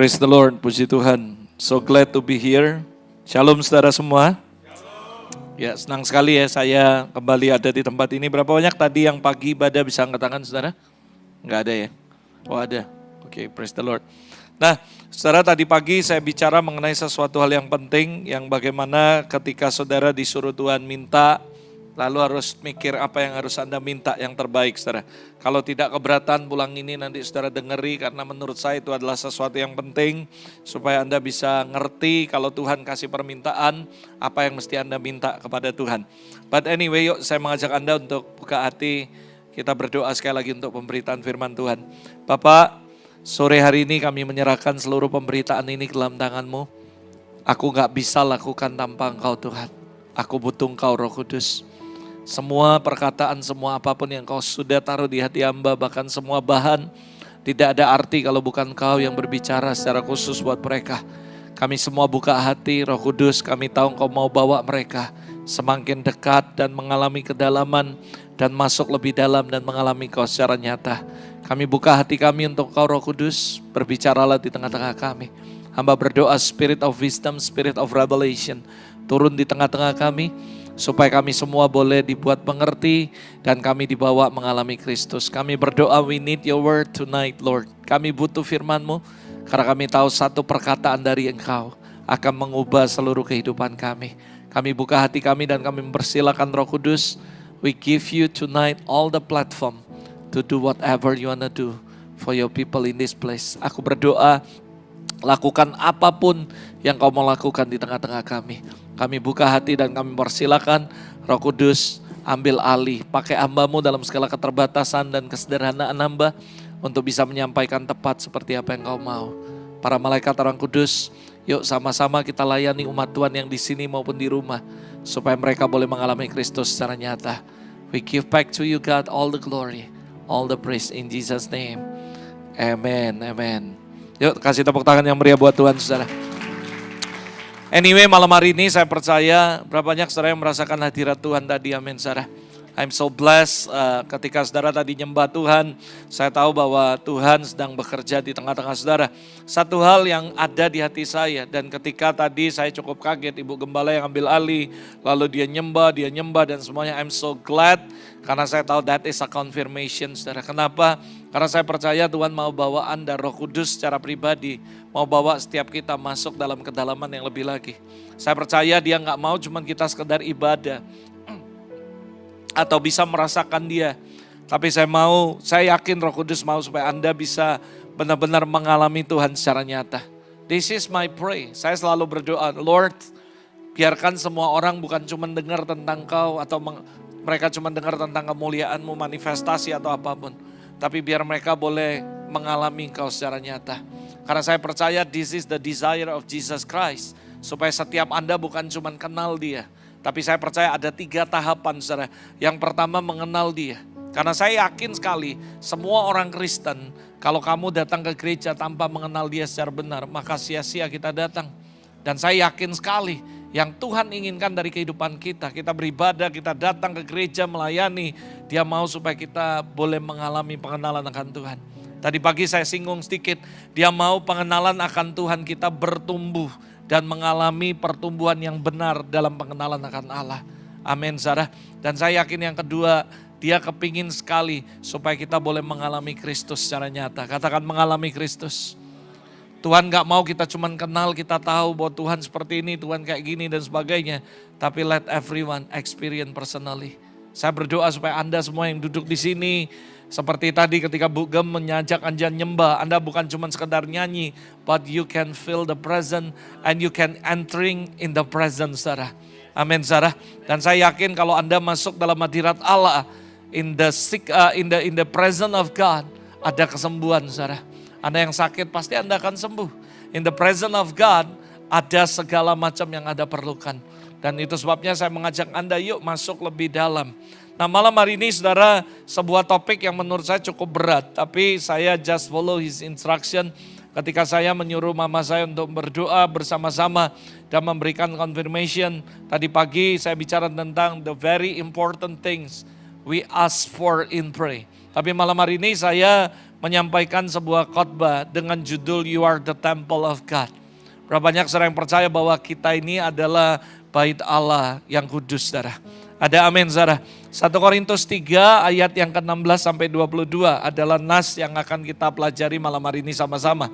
Praise the Lord, puji Tuhan. So glad to be here. Shalom saudara semua. Ya, senang sekali ya saya kembali ada di tempat ini. Berapa banyak tadi yang pagi ibadah bisa angkat tangan saudara? Enggak ada ya? Oh ada. Oke, praise the Lord. Nah, saudara tadi pagi saya bicara mengenai sesuatu hal yang penting, yang bagaimana ketika saudara disuruh Tuhan minta, lalu harus mikir apa yang harus Anda minta yang terbaik saudara. Kalau tidak keberatan pulang ini nanti saudara dengeri, karena menurut saya itu adalah sesuatu yang penting supaya Anda bisa ngerti kalau Tuhan kasih permintaan apa yang mesti Anda minta kepada Tuhan. But anyway, yuk saya mengajak Anda untuk buka hati, kita berdoa sekali lagi untuk pemberitaan firman Tuhan. Bapak, sore hari ini kami menyerahkan seluruh pemberitaan ini ke dalam tangan-Mu. Aku gak bisa lakukan tanpa Engkau Tuhan. Aku butuh Engkau Roh Kudus. Semua perkataan, semua apapun yang Kau sudah taruh di hati hamba, bahkan semua bahan, tidak ada arti kalau bukan Kau yang berbicara secara khusus buat mereka. Kami semua buka hati, Roh Kudus, kami tahu Kau mau bawa mereka semakin dekat dan mengalami kedalaman dan masuk lebih dalam dan mengalami Kau secara nyata. Kami buka hati kami untuk Kau Roh Kudus, berbicaralah di tengah-tengah kami. Hamba berdoa Spirit of Wisdom, Spirit of Revelation turun di tengah-tengah kami, supaya kami semua boleh dibuat mengerti dan kami dibawa mengalami Kristus. Kami berdoa, we need your word tonight Lord. Kami butuh firman-Mu, karena kami tahu satu perkataan dari Engkau akan mengubah seluruh kehidupan kami. Kami buka hati kami dan kami mempersilakan Roh Kudus. We give you tonight all the platform to do whatever you wanna do for your people in this place. Aku berdoa, lakukan apapun yang Kau mau lakukan di tengah-tengah kami. Kami buka hati dan kami persilakan Roh Kudus ambil alih. Pakai hamba-Mu dalam segala keterbatasan dan kesederhanaan hamba untuk bisa menyampaikan tepat seperti apa yang Kau mau. Para malaikat orang kudus, yuk sama-sama kita layani umat Tuhan yang di sini maupun di rumah, supaya mereka boleh mengalami Kristus secara nyata. We give back to you God all the glory, all the praise in Jesus name. Amen, amen. Yuk kasih tepuk tangan yang meriah buat Tuhan saudara. Anyway, malam hari ini saya percaya berapa banyak saudara yang merasakan hadirat Tuhan tadi, amin saudara. I'm so blessed ketika saudara tadi nyembah Tuhan, saya tahu bahwa Tuhan sedang bekerja di tengah-tengah saudara. Satu hal yang ada di hati saya, dan ketika tadi saya cukup kaget, Ibu Gembala yang ambil alih, lalu dia nyembah dan semuanya, I'm so glad, karena saya tahu that is a confirmation saudara. Kenapa? Karena saya percaya Tuhan mau bawa Anda, Roh Kudus secara pribadi, mau bawa setiap kita masuk dalam kedalaman yang lebih lagi. Saya percaya Dia gak mau cuma kita sekedar ibadah atau bisa merasakan Dia. Tapi saya yakin Roh Kudus mau supaya Anda bisa benar-benar mengalami Tuhan secara nyata. This is my pray. Saya selalu berdoa, Lord, biarkan semua orang bukan cuma dengar tentang Kau atau mereka cuma dengar tentang kemuliaan-Mu, manifestasi atau apapun. Tapi biar mereka boleh mengalami Kau secara nyata. Karena saya percaya this is the desire of Jesus Christ. Supaya setiap Anda bukan cuma kenal Dia. Tapi saya percaya ada 3 tahapan saudara. Yang pertama mengenal Dia. Karena saya yakin sekali semua orang Kristen, kalau kamu datang ke gereja tanpa mengenal Dia secara benar, maka sia-sia kita datang. Dan saya yakin sekali yang Tuhan inginkan dari kehidupan kita beribadah, kita datang ke gereja melayani, Dia mau supaya kita boleh mengalami pengenalan akan Tuhan. Tadi pagi saya singgung sedikit, Dia mau pengenalan akan Tuhan kita bertumbuh dan mengalami pertumbuhan yang benar dalam pengenalan akan Allah. Amin saudara. Dan saya yakin yang kedua, Dia kepingin sekali supaya kita boleh mengalami Kristus secara nyata. Katakan mengalami Kristus. Tuhan gak mau kita cuman kenal, kita tahu bahwa Tuhan seperti ini, Tuhan kayak gini dan sebagainya. Tapi let everyone experience personally. Saya berdoa supaya Anda semua yang duduk di sini, seperti tadi ketika Bu Gem menyajak Anda nyembah, Anda bukan cuma sekedar nyanyi, but you can feel the presence and you can entering in the presence, saudara. Amin, saudara. Dan saya yakin kalau Anda masuk dalam hadirat Allah, in the presence of God, ada kesembuhan, saudara. Anda yang sakit pasti Anda akan sembuh. In the presence of God, ada segala macam yang Anda perlukan. Dan itu sebabnya saya mengajak Anda yuk masuk lebih dalam. Nah malam hari ini saudara, sebuah topik yang menurut saya cukup berat. Tapi saya just follow his instruction ketika saya menyuruh mama saya untuk berdoa bersama-sama dan memberikan confirmation. Tadi pagi saya bicara tentang the very important things we ask for in pray. Tapi malam hari ini saya menyampaikan sebuah khotbah dengan judul You Are the Temple of God. Berapa banyak saudara yang percaya bahwa kita ini adalah bait Allah yang kudus, saudara. Ada amin, saudara. 1 Korintus 3 ayat yang ke-16 sampai 22 adalah nas yang akan kita pelajari malam hari ini sama-sama.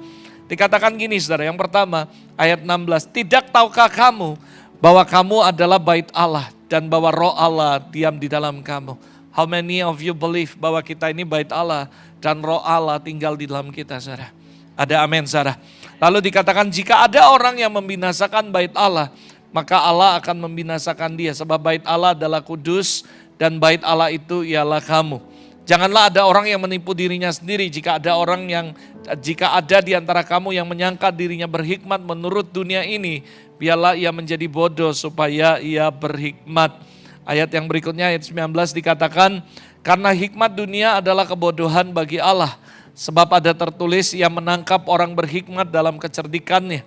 Dikatakan gini, saudara. Yang pertama, ayat 16. Tidak tahukah kamu bahwa kamu adalah bait Allah dan bahwa Roh Allah diam di dalam kamu? How many of you believe bahwa kita ini bait Allah dan Roh Allah tinggal di dalam kita, saudara? Ada amin, saudara. Lalu dikatakan jika ada orang yang membinasakan bait Allah, maka Allah akan membinasakan dia. Sebab bait Allah adalah kudus dan bait Allah itu ialah kamu. Janganlah ada orang yang menipu dirinya sendiri. Jika ada di antara kamu yang menyangka dirinya berhikmat menurut dunia ini, biarlah ia menjadi bodoh supaya ia berhikmat. Ayat yang berikutnya ayat 19 dikatakan, karena hikmat dunia adalah kebodohan bagi Allah. Sebab ada tertulis ia menangkap orang berhikmat dalam kecerdikannya.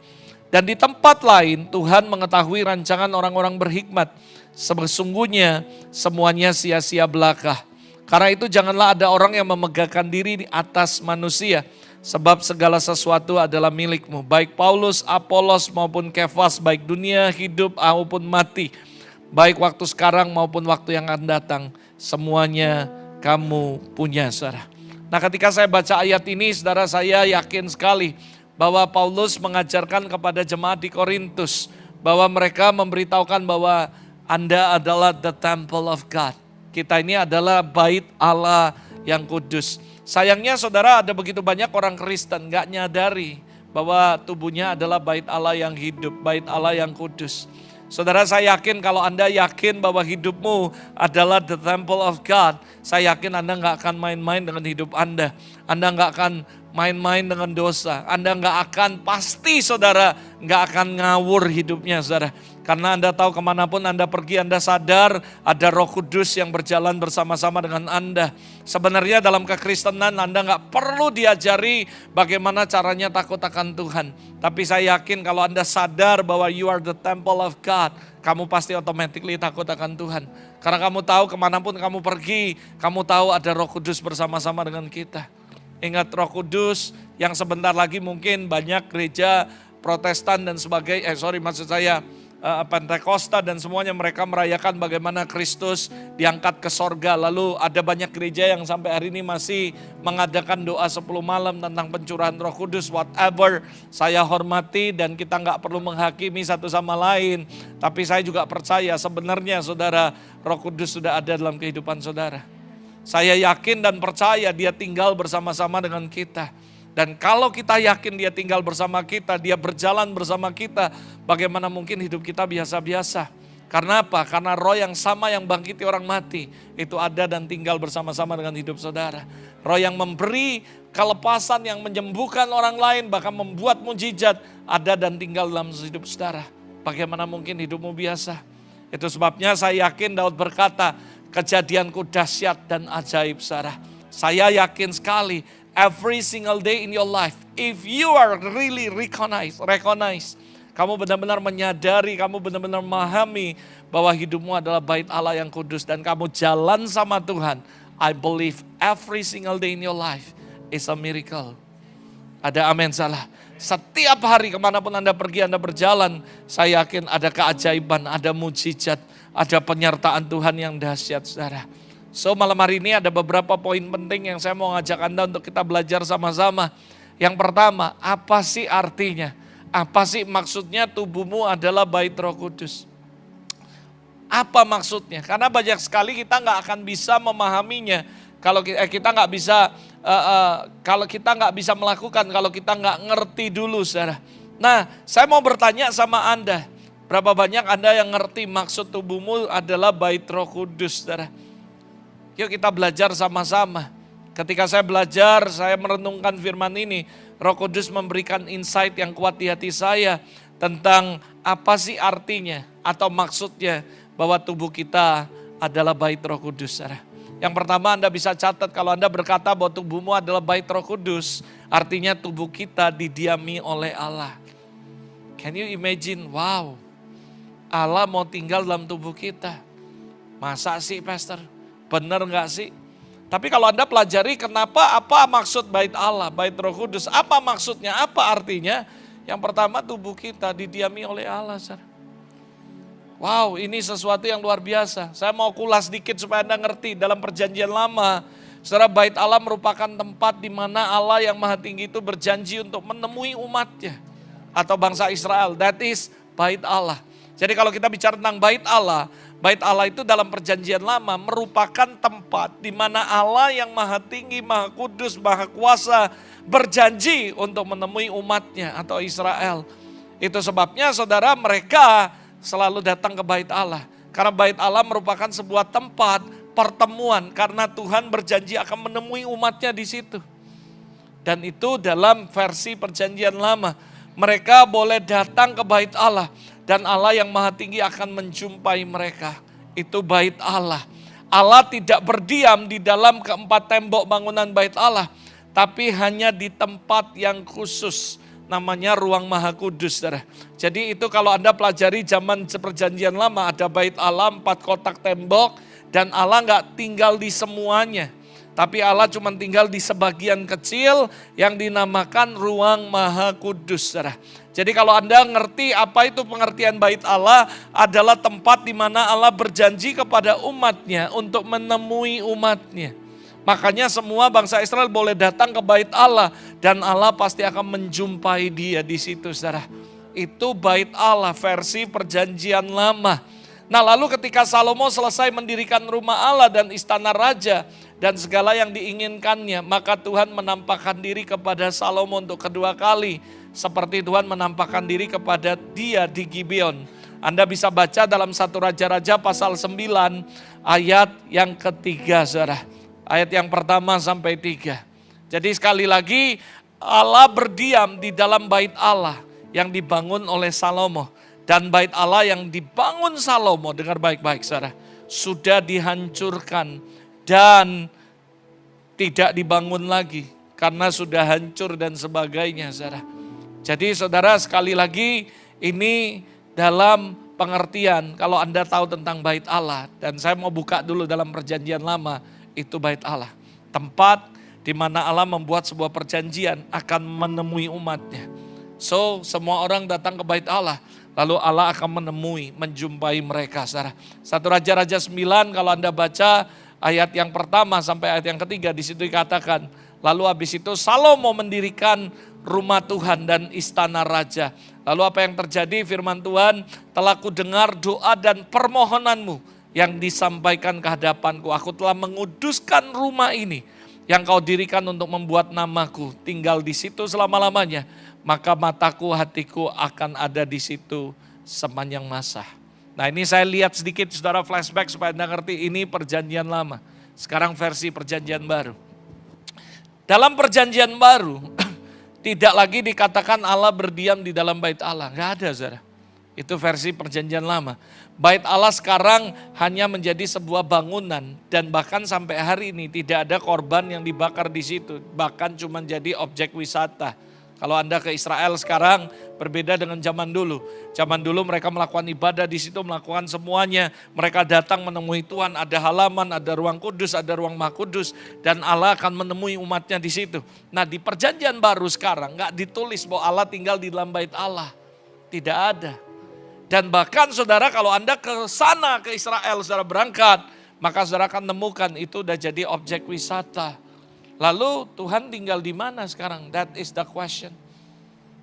Dan di tempat lain Tuhan mengetahui rancangan orang-orang berhikmat. Sesungguhnya semuanya sia-sia belaka. Karena itu janganlah ada orang yang memegahkan diri di atas manusia. Sebab segala sesuatu adalah milikmu. Baik Paulus, Apolos maupun Kefas. Baik dunia hidup maupun mati. Baik waktu sekarang maupun waktu yang akan datang. Semuanya kamu punya, saudara. Nah, ketika saya baca ayat ini, saudara, saya yakin sekali bahwa Paulus mengajarkan kepada jemaat di Korintus bahwa mereka memberitahukan bahwa Anda adalah the temple of God. Kita ini adalah bait Allah yang kudus. Sayangnya saudara, ada begitu banyak orang Kristen gak nyadari bahwa tubuhnya adalah bait Allah yang hidup, bait Allah yang kudus. Saudara, saya yakin kalau Anda yakin bahwa hidupmu adalah the temple of God, saya yakin Anda gak akan main-main dengan hidup Anda. Anda gak akan main-main dengan dosa. Anda pasti saudara gak akan ngawur hidupnya, saudara. Karena Anda tahu kemanapun Anda pergi, Anda sadar ada Roh Kudus yang berjalan bersama-sama dengan Anda. Sebenarnya dalam kekristenan Anda gak perlu diajari bagaimana caranya takut akan Tuhan. Tapi saya yakin kalau Anda sadar bahwa you are the temple of God, kamu pasti automatically takut akan Tuhan. Karena kamu tahu kemanapun kamu pergi, kamu tahu ada Roh Kudus bersama-sama dengan kita. Ingat Roh Kudus yang sebentar lagi mungkin banyak gereja Protestan dan sebagainya, Pentakosta dan semuanya mereka merayakan bagaimana Kristus diangkat ke sorga. Lalu ada banyak gereja yang sampai hari ini masih mengadakan doa 10 malam tentang pencurahan Roh Kudus. Whatever, saya hormati dan kita gak perlu menghakimi satu sama lain. Tapi saya juga percaya sebenarnya saudara, Roh Kudus sudah ada dalam kehidupan saudara. Saya yakin dan percaya dia tinggal bersama-sama dengan kita. Dan kalau kita yakin dia tinggal bersama kita, dia berjalan bersama kita, bagaimana mungkin hidup kita biasa-biasa? Karena apa? Karena roh yang sama yang bangkiti orang mati, itu ada dan tinggal bersama-sama dengan hidup saudara. Roh yang memberi kelepasan, yang menyembuhkan orang lain, bahkan membuat mujizat, ada dan tinggal dalam hidup saudara. Bagaimana mungkin hidupmu biasa? Itu sebabnya saya yakin Daud berkata, kejadianku dahsyat dan ajaib, saudara. Saya yakin sekali, every single day in your life, if you are really recognize, kamu benar-benar menyadari, kamu benar-benar memahami bahwa hidupmu adalah bait Allah yang kudus dan kamu jalan sama Tuhan, I believe every single day in your life is a miracle. Ada amin, salah. Setiap hari kemanapun Anda pergi, Anda berjalan, saya yakin ada keajaiban, ada mujizat, ada penyertaan Tuhan yang dahsyat, saudara. So malam hari ini ada beberapa poin penting yang saya mau ngajak Anda untuk kita belajar sama-sama. Yang pertama, apa sih artinya? Apa sih maksudnya tubuhmu adalah bait Roh Kudus? Apa maksudnya? Karena banyak sekali kita nggak akan bisa memahaminya kalau kita nggak bisa kalau kita nggak bisa melakukan, kalau kita nggak ngerti dulu, saudara. Nah, saya mau bertanya sama Anda, berapa banyak Anda yang ngerti maksud tubuhmu adalah bait Roh Kudus, saudara? Yuk kita belajar sama-sama. Ketika saya belajar, saya merenungkan firman ini, Roh Kudus memberikan insight yang kuat di hati saya tentang apa sih artinya atau maksudnya bahwa tubuh kita adalah bait Roh Kudus, saudara. Yang pertama Anda bisa catat, kalau Anda berkata bahwa tubuhmu adalah bait Roh Kudus, artinya tubuh kita didiami oleh Allah. Can you imagine? Wow, Allah mau tinggal dalam tubuh kita. Masa sih, Pastor? Benar gak sih? Tapi kalau Anda pelajari kenapa, apa maksud bait Allah, bait Roh Kudus, apa maksudnya, apa artinya? Yang pertama tubuh kita didiami oleh Allah. Saudara. Wow, ini sesuatu yang luar biasa. Saya mau kulas sedikit supaya Anda ngerti. Dalam perjanjian lama, saudara, bait Allah merupakan tempat di mana Allah yang Maha Tinggi itu berjanji untuk menemui umatnya. Atau bangsa Israel, that is bait Allah. Jadi kalau kita bicara tentang bait Allah itu dalam perjanjian lama merupakan tempat di mana Allah yang Maha Tinggi, Maha Kudus, Maha Kuasa berjanji untuk menemui umatnya atau Israel. Itu sebabnya saudara, mereka selalu datang ke bait Allah. Karena bait Allah merupakan sebuah tempat pertemuan karena Tuhan berjanji akan menemui umatnya di situ. Dan itu dalam versi perjanjian lama. Mereka boleh datang ke bait Allah. Dan Allah yang Maha Tinggi akan menjumpai mereka. Itu bait Allah. Allah tidak berdiam di dalam keempat tembok bangunan bait Allah. Tapi hanya di tempat yang khusus. Namanya ruang Maha Kudus. Saudara. Jadi itu kalau Anda pelajari zaman perjanjian lama. Ada bait Allah 4 kotak tembok. Dan Allah nggak tinggal di semuanya. Tapi Allah cuma tinggal di sebagian kecil yang dinamakan ruang Maha Kudus. Saudara. Jadi kalau Anda ngerti apa itu pengertian bait Allah adalah tempat di mana Allah berjanji kepada umatnya untuk menemui umatnya. Makanya semua bangsa Israel boleh datang ke bait Allah dan Allah pasti akan menjumpai dia di situ, saudara. Itu bait Allah versi perjanjian lama. Nah lalu ketika Salomo selesai mendirikan rumah Allah dan istana raja dan segala yang diinginkannya, maka Tuhan menampakkan diri kepada Salomo untuk kedua kali. Seperti Tuhan menampakkan diri kepada dia di Gibeon. Anda bisa baca dalam 1 Raja-Raja pasal 9 ayat yang ketiga, saudara. Ayat yang pertama sampai 3. Jadi sekali lagi Allah berdiam di dalam bait Allah yang dibangun oleh Salomo. Dan bait Allah yang dibangun Salomo, dengar baik-baik saudara, sudah dihancurkan dan tidak dibangun lagi. Karena sudah hancur dan sebagainya saudara. Jadi saudara sekali lagi ini dalam pengertian kalau Anda tahu tentang bait Allah. Dan saya mau buka dulu dalam perjanjian lama itu bait Allah. Tempat di mana Allah membuat sebuah perjanjian akan menemui umatnya. So semua orang datang ke bait Allah. Lalu Allah akan menemui, menjumpai mereka. Saudara. 1 Raja-Raja 9 kalau Anda baca ayat yang pertama sampai ayat yang ketiga di situ dikatakan. Lalu habis itu Salomo mendirikan rumah Tuhan dan istana raja. Lalu apa yang terjadi? Firman Tuhan, telah kudengar doa dan permohonanmu yang disampaikan ke hadapanku. Aku telah menguduskan rumah ini yang kau dirikan untuk membuat namaku tinggal di situ selama-lamanya. Maka mataku, hatiku akan ada di situ sepanjang masa. Nah ini saya lihat sedikit saudara flashback supaya Anda ngerti ini perjanjian lama. Sekarang versi perjanjian baru. Dalam perjanjian baru, tidak lagi dikatakan Allah berdiam di dalam bait Allah. Enggak ada saudara. Itu versi perjanjian lama. Bait Allah sekarang hanya menjadi sebuah bangunan. Dan bahkan sampai hari ini tidak ada korban yang dibakar di situ. Bahkan cuma jadi objek wisata. Kalau Anda ke Israel sekarang berbeda dengan zaman dulu. Zaman dulu mereka melakukan ibadah di situ, melakukan semuanya. Mereka datang menemui Tuhan, ada halaman, ada ruang kudus, ada ruang maha kudus. Dan Allah akan menemui umatnya di situ. Nah di perjanjian baru sekarang gak ditulis bahwa Allah tinggal di dalam bait Allah. Tidak ada. Dan bahkan saudara kalau Anda ke sana ke Israel, saudara berangkat. Maka saudara akan temukan itu udah jadi objek wisata. Lalu Tuhan tinggal di mana sekarang? That is the question.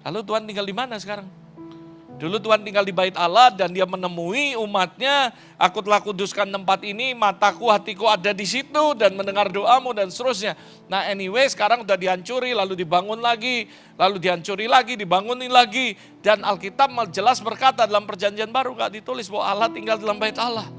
Lalu Tuhan tinggal di mana sekarang? Dulu Tuhan tinggal di bait Allah dan dia menemui umatnya. Aku telah kuduskan tempat ini, mataku, hatiku ada di situ dan mendengar doamu dan seterusnya. Nah anyway sekarang udah dihancuri lalu dibangun lagi. Lalu dihancuri lagi, dibangunin lagi. Dan Alkitab jelas berkata dalam perjanjian baru gak ditulis bahwa Allah tinggal dalam bait Allah.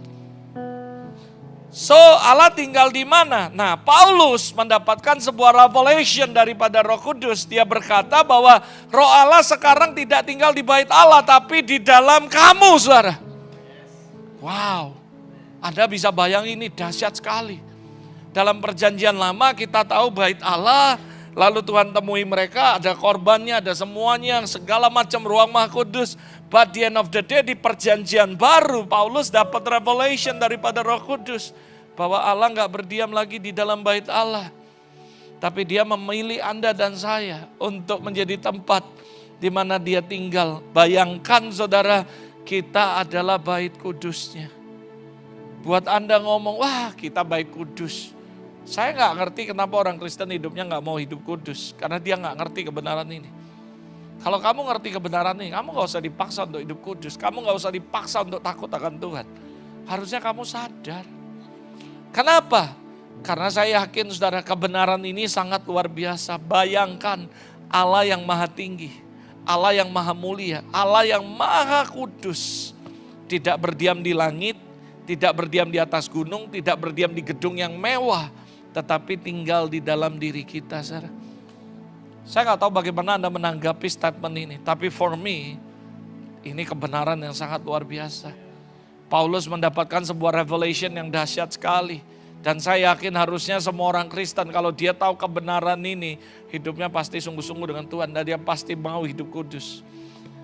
So Allah tinggal di mana? Nah Paulus mendapatkan sebuah revelation daripada Roh Kudus. Dia berkata bahwa Roh Allah sekarang tidak tinggal di bait Allah tapi di dalam kamu saudara. Wow, Anda bisa bayangin ini dahsyat sekali. Dalam perjanjian lama kita tahu bait Allah. Lalu Tuhan temui mereka, ada korbannya, ada semuanya, segala macam ruang maha kudus. But the end of the day di perjanjian baru, Paulus dapat revelation daripada Roh Kudus. bahwa Allah nggak berdiam lagi di dalam bait Allah. Tapi dia memilih Anda dan saya untuk menjadi tempat di mana dia tinggal. Bayangkan saudara, kita adalah bait kudusnya. Buat Anda ngomong, wah kita bait kudus. Saya nggak ngerti kenapa orang Kristen hidupnya nggak mau hidup kudus. Karena dia nggak ngerti kebenaran ini. Kalau kamu ngerti kebenaran ini, kamu nggak usah dipaksa untuk hidup kudus. Kamu nggak usah dipaksa untuk takut akan Tuhan. Harusnya kamu sadar. Kenapa? Karena saya yakin saudara, kebenaran ini sangat luar biasa. Bayangkan Allah yang maha tinggi, Allah yang maha mulia, Allah yang maha kudus. Tidak berdiam di langit, tidak berdiam di atas gunung, tidak berdiam di gedung yang mewah. Tetapi tinggal di dalam diri kita, saudara. Saya gak tahu bagaimana Anda menanggapi statement ini. Tapi for me, ini kebenaran yang sangat luar biasa. Paulus mendapatkan sebuah revelation yang dahsyat sekali. Dan saya yakin harusnya semua orang Kristen kalau dia tahu kebenaran ini, hidupnya pasti sungguh-sungguh dengan Tuhan. Dan dia pasti mau hidup kudus.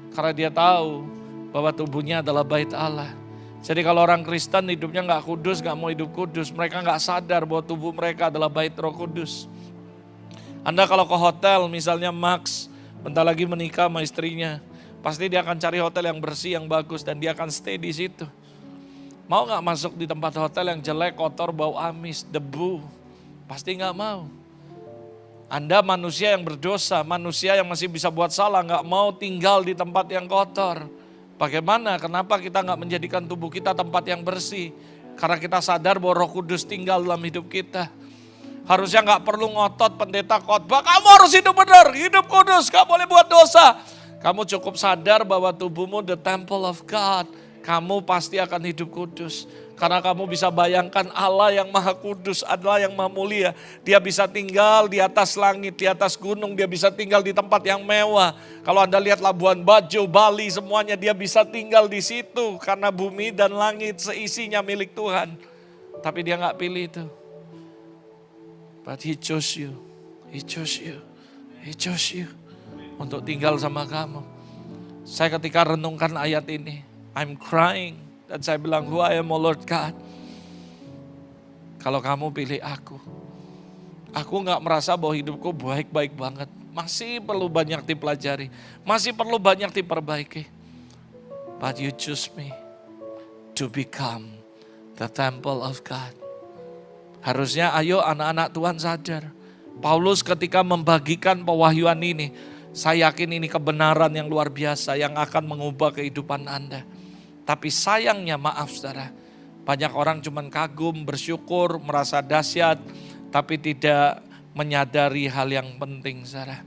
Karena dia tahu bahwa tubuhnya adalah bait Allah. Jadi kalau orang Kristen hidupnya gak kudus, gak mau hidup kudus, mereka gak sadar bahwa tubuh mereka adalah bait Roh Kudus. Anda kalau ke hotel, misalnya Max bentar lagi menikah sama istrinya, pasti dia akan cari hotel yang bersih, yang bagus, dan dia akan stay di situ. Mau gak masuk di tempat hotel yang jelek, kotor, bau amis, debu? Pasti gak mau. Anda manusia yang berdosa, manusia yang masih bisa buat salah, gak mau tinggal di tempat yang kotor. Bagaimana? Kenapa kita gak menjadikan tubuh kita tempat yang bersih? Karena kita sadar bahwa Roh Kudus tinggal dalam hidup kita. Harusnya gak perlu ngotot pendeta khotbah, kamu harus hidup benar, hidup kudus, gak boleh buat dosa. Kamu cukup sadar bahwa tubuhmu the temple of God. Kamu pasti akan hidup kudus. Karena kamu bisa bayangkan Allah yang maha kudus, Allah yang maha mulia. Dia bisa tinggal di atas langit, di atas gunung. Dia bisa tinggal di tempat yang mewah. Kalau Anda lihat Labuan Bajo, Bali, semuanya dia bisa tinggal di situ. Karena bumi dan langit seisinya milik Tuhan. Tapi dia gak pilih itu. But he chose you, he chose you, he chose you. Untuk tinggal sama kamu. Saya ketika renungkan ayat ini, I'm crying. Dan saya bilang, who I am, O Lord God. Kalau kamu pilih aku gak merasa bahwa hidupku baik-baik banget. Masih perlu banyak dipelajari. Masih perlu banyak diperbaiki. But you choose me to become the temple of God. Harusnya ayo anak-anak Tuhan sadar. Paulus ketika membagikan pewahyuan ini, saya yakin ini kebenaran yang luar biasa yang akan mengubah kehidupan Anda. Tapi sayangnya maaf saudara, banyak orang cuman kagum, bersyukur, merasa dahsyat, tapi tidak menyadari hal yang penting saudara.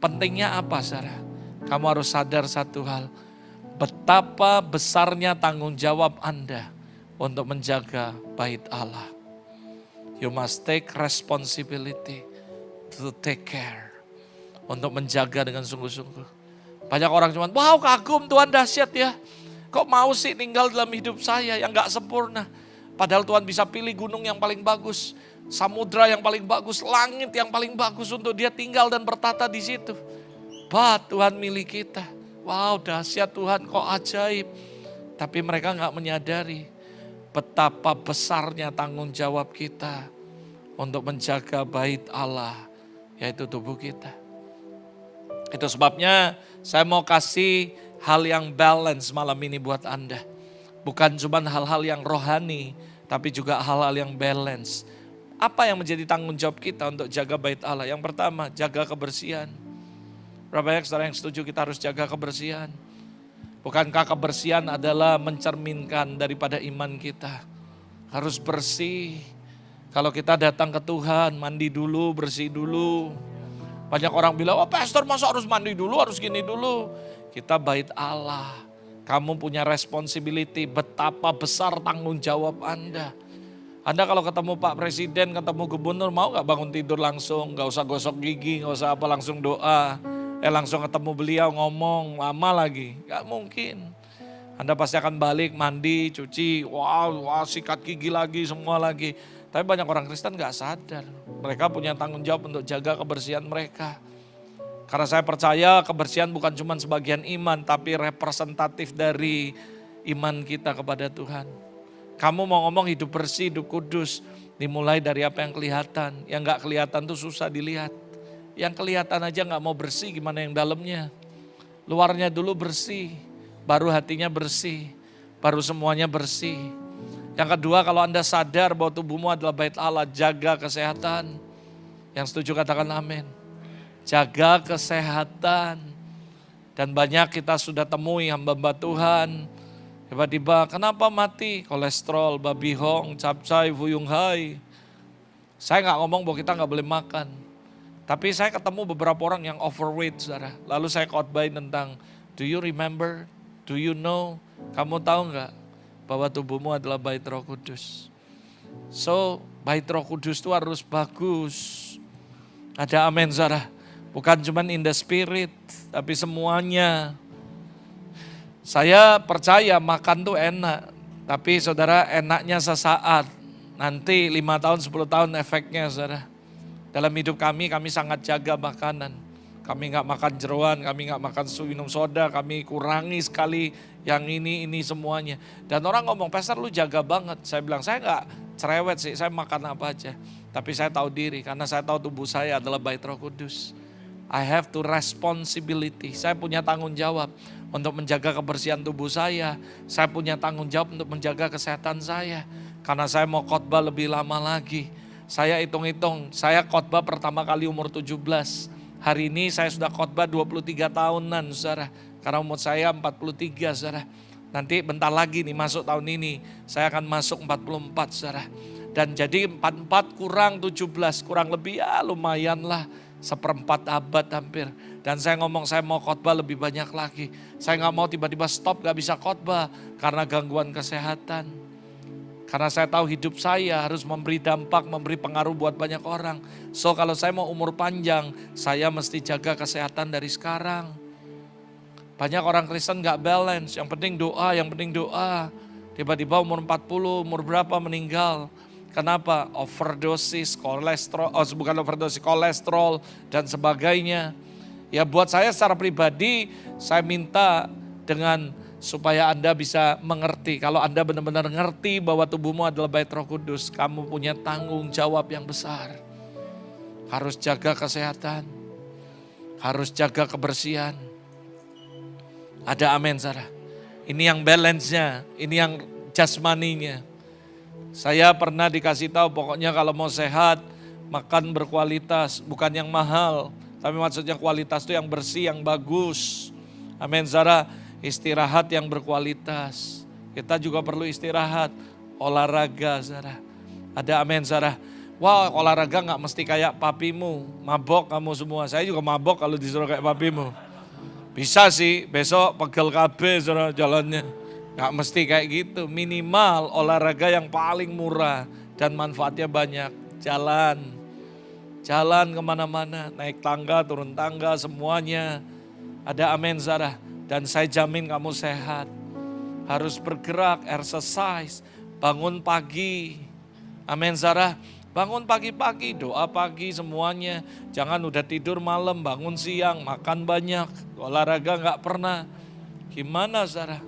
Pentingnya apa saudara? Kamu harus sadar satu hal, betapa besarnya tanggung jawab Anda untuk menjaga bait Allah. You must take responsibility to take care. Untuk menjaga dengan sungguh-sungguh. Banyak orang cuman, wow kagum Tuhan dahsyat ya. Kok mau sih tinggal dalam hidup saya yang gak sempurna. Padahal Tuhan bisa pilih gunung yang paling bagus. Samudra yang paling bagus, langit yang paling bagus untuk dia tinggal dan bertata di situ. Tuhan milik kita. Wow dahsyat Tuhan, kok ajaib. Tapi mereka gak menyadari betapa besarnya tanggung jawab kita untuk menjaga bait Allah, yaitu tubuh kita. Itu sebabnya saya mau kasih hal yang balance malam ini buat Anda. Bukan cuma hal-hal yang rohani, tapi juga hal-hal yang balance. Apa yang menjadi tanggung jawab kita untuk jaga bait Allah? Yang pertama, jaga kebersihan. Berapa banyak saudara yang setuju kita harus jaga kebersihan? Bukankah kebersihan adalah mencerminkan daripada iman kita? Harus bersih. Kalau kita datang ke Tuhan, mandi dulu, bersih dulu. Banyak orang bilang, oh pastor masa harus mandi dulu, harus gini dulu. Kita bait Allah. Kamu punya responsibility, betapa besar tanggung jawab Anda. Anda kalau ketemu Pak Presiden, ketemu Gubernur, mau gak bangun tidur langsung? Gak usah gosok gigi, gak usah apa, langsung doa. Langsung ketemu beliau ngomong lama lagi, gak mungkin. Anda pasti akan balik, mandi, cuci, wow, sikat gigi lagi, semua lagi. Tapi banyak orang Kristen gak sadar, mereka punya tanggung jawab untuk jaga kebersihan mereka. Karena saya percaya kebersihan bukan cuma sebagian iman, tapi representatif dari iman kita kepada Tuhan. Kamu mau ngomong hidup bersih, hidup kudus, dimulai dari apa yang kelihatan. Yang gak kelihatan tuh susah dilihat. Yang kelihatan aja gak mau bersih, gimana yang dalamnya. Luarnya dulu bersih, baru hatinya bersih, baru semuanya bersih. Yang kedua, kalau Anda sadar bahwa tubuhmu adalah bait Allah, jaga kesehatan. Yang setuju katakan amin. Jaga kesehatan. Dan banyak kita sudah temui hamba-hamba Tuhan, tiba-tiba kenapa mati? Kolesterol, babi hong, capcay, fuyung hai. Saya gak ngomong bahwa kita gak boleh makan. Tapi saya ketemu beberapa orang yang overweight, saudara. Lalu saya khotbahin tentang, do you remember, do you know, kamu tahu gak bahwa tubuhmu adalah bait Roh Kudus. So, bait Roh Kudus itu harus bagus. Ada amin, saudara. Bukan cuma in the spirit, tapi semuanya. Saya percaya makan tuh enak, tapi saudara enaknya sesaat. Nanti 5 tahun, 10 tahun efeknya, saudara. Dalam hidup kami sangat jaga makanan. Kami gak makan jeroan, kami gak makan minum soda, kami kurangi sekali yang ini semuanya. Dan orang ngomong, Pastor lu jaga banget. Saya bilang, saya gak cerewet sih, saya makan apa aja. Tapi saya tahu diri, karena saya tahu tubuh saya adalah bait Roh Kudus. I have to responsibility, saya punya tanggung jawab untuk menjaga kebersihan tubuh saya. Saya punya tanggung jawab untuk menjaga kesehatan saya. Karena saya mau khotbah lebih lama lagi. Saya hitung-hitung, saya khotbah pertama kali umur 17. Hari ini saya sudah khotbah 23 tahunan, saudara. Karena umur saya 43, saudara. Nanti bentar lagi nih masuk tahun ini, saya akan masuk 44, saudara. Dan jadi 44 kurang 17, kurang lebih ya lumayan lah. 1/4 abad hampir. Dan saya ngomong saya mau khotbah lebih banyak lagi. Saya gak mau tiba-tiba stop gak bisa khotbah karena gangguan kesehatan. Karena saya tahu hidup saya harus memberi dampak, memberi pengaruh buat banyak orang. So kalau saya mau umur panjang, saya mesti jaga kesehatan dari sekarang. Banyak orang Kristen gak balance, yang penting doa. Tiba-tiba umur 40, umur berapa meninggal. Kenapa? Overdosis, kolesterol dan sebagainya. Ya buat saya secara pribadi, saya minta dengan supaya Anda bisa mengerti. Kalau Anda benar-benar ngerti bahwa tubuhmu adalah bait Roh Kudus, kamu punya tanggung jawab yang besar. Harus jaga kesehatan, harus jaga kebersihan. Ada amin, Sarah. Ini yang balance-nya, ini yang jasmaninya. Saya pernah dikasih tahu pokoknya kalau mau sehat, makan berkualitas, bukan yang mahal. Tapi maksudnya kualitas itu yang bersih, yang bagus. Amin, Sarah. Istirahat yang berkualitas. Kita juga perlu istirahat. Olahraga, Sarah. Ada amin, Sarah. Wah, olahraga gak mesti kayak papimu. Mabok kamu semua. Saya juga mabok kalau disuruh kayak papimu. Bisa sih, besok pegel KB, Sarah, jalannya. Gak mesti kayak gitu. Minimal olahraga yang paling murah dan manfaatnya banyak. Jalan kemana-mana. Naik tangga, turun tangga, semuanya. Ada amin, Sarah. Dan saya jamin kamu sehat. Harus bergerak, exercise, bangun pagi. Amin, Sarah. Bangun pagi-pagi, doa pagi semuanya. Jangan udah tidur malam, bangun siang, makan banyak. Olahraga gak pernah. Gimana, Sarah?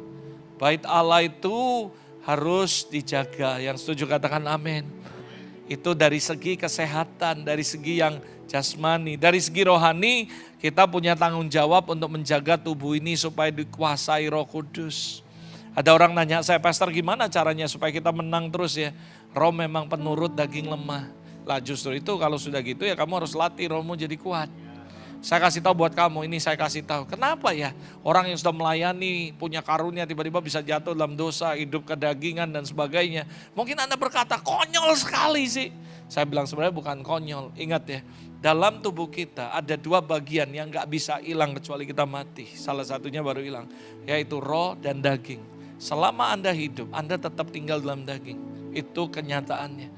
Bait Allah itu harus dijaga. Yang setuju katakan amin. Itu dari segi kesehatan, dari segi yang jasmani. Dari segi rohani, kita punya tanggung jawab untuk menjaga tubuh ini supaya dikuasai Roh Kudus. Ada orang nanya saya, Pastor gimana caranya supaya kita menang terus ya? Roh memang penurut, daging lemah. Lah justru itu kalau sudah gitu ya kamu harus latih rohmu jadi kuat. Saya kasih tahu buat kamu, ini saya kasih tahu. Kenapa ya orang yang sudah melayani, punya karunia tiba-tiba bisa jatuh dalam dosa, hidup kedagingan dan sebagainya. Mungkin Anda berkata, konyol sekali sih. Saya bilang sebenarnya bukan konyol, ingat ya. Dalam tubuh kita ada 2 bagian yang gak bisa hilang kecuali kita mati. Salah satunya baru hilang, yaitu roh dan daging. Selama Anda hidup, Anda tetap tinggal dalam daging. Itu kenyataannya.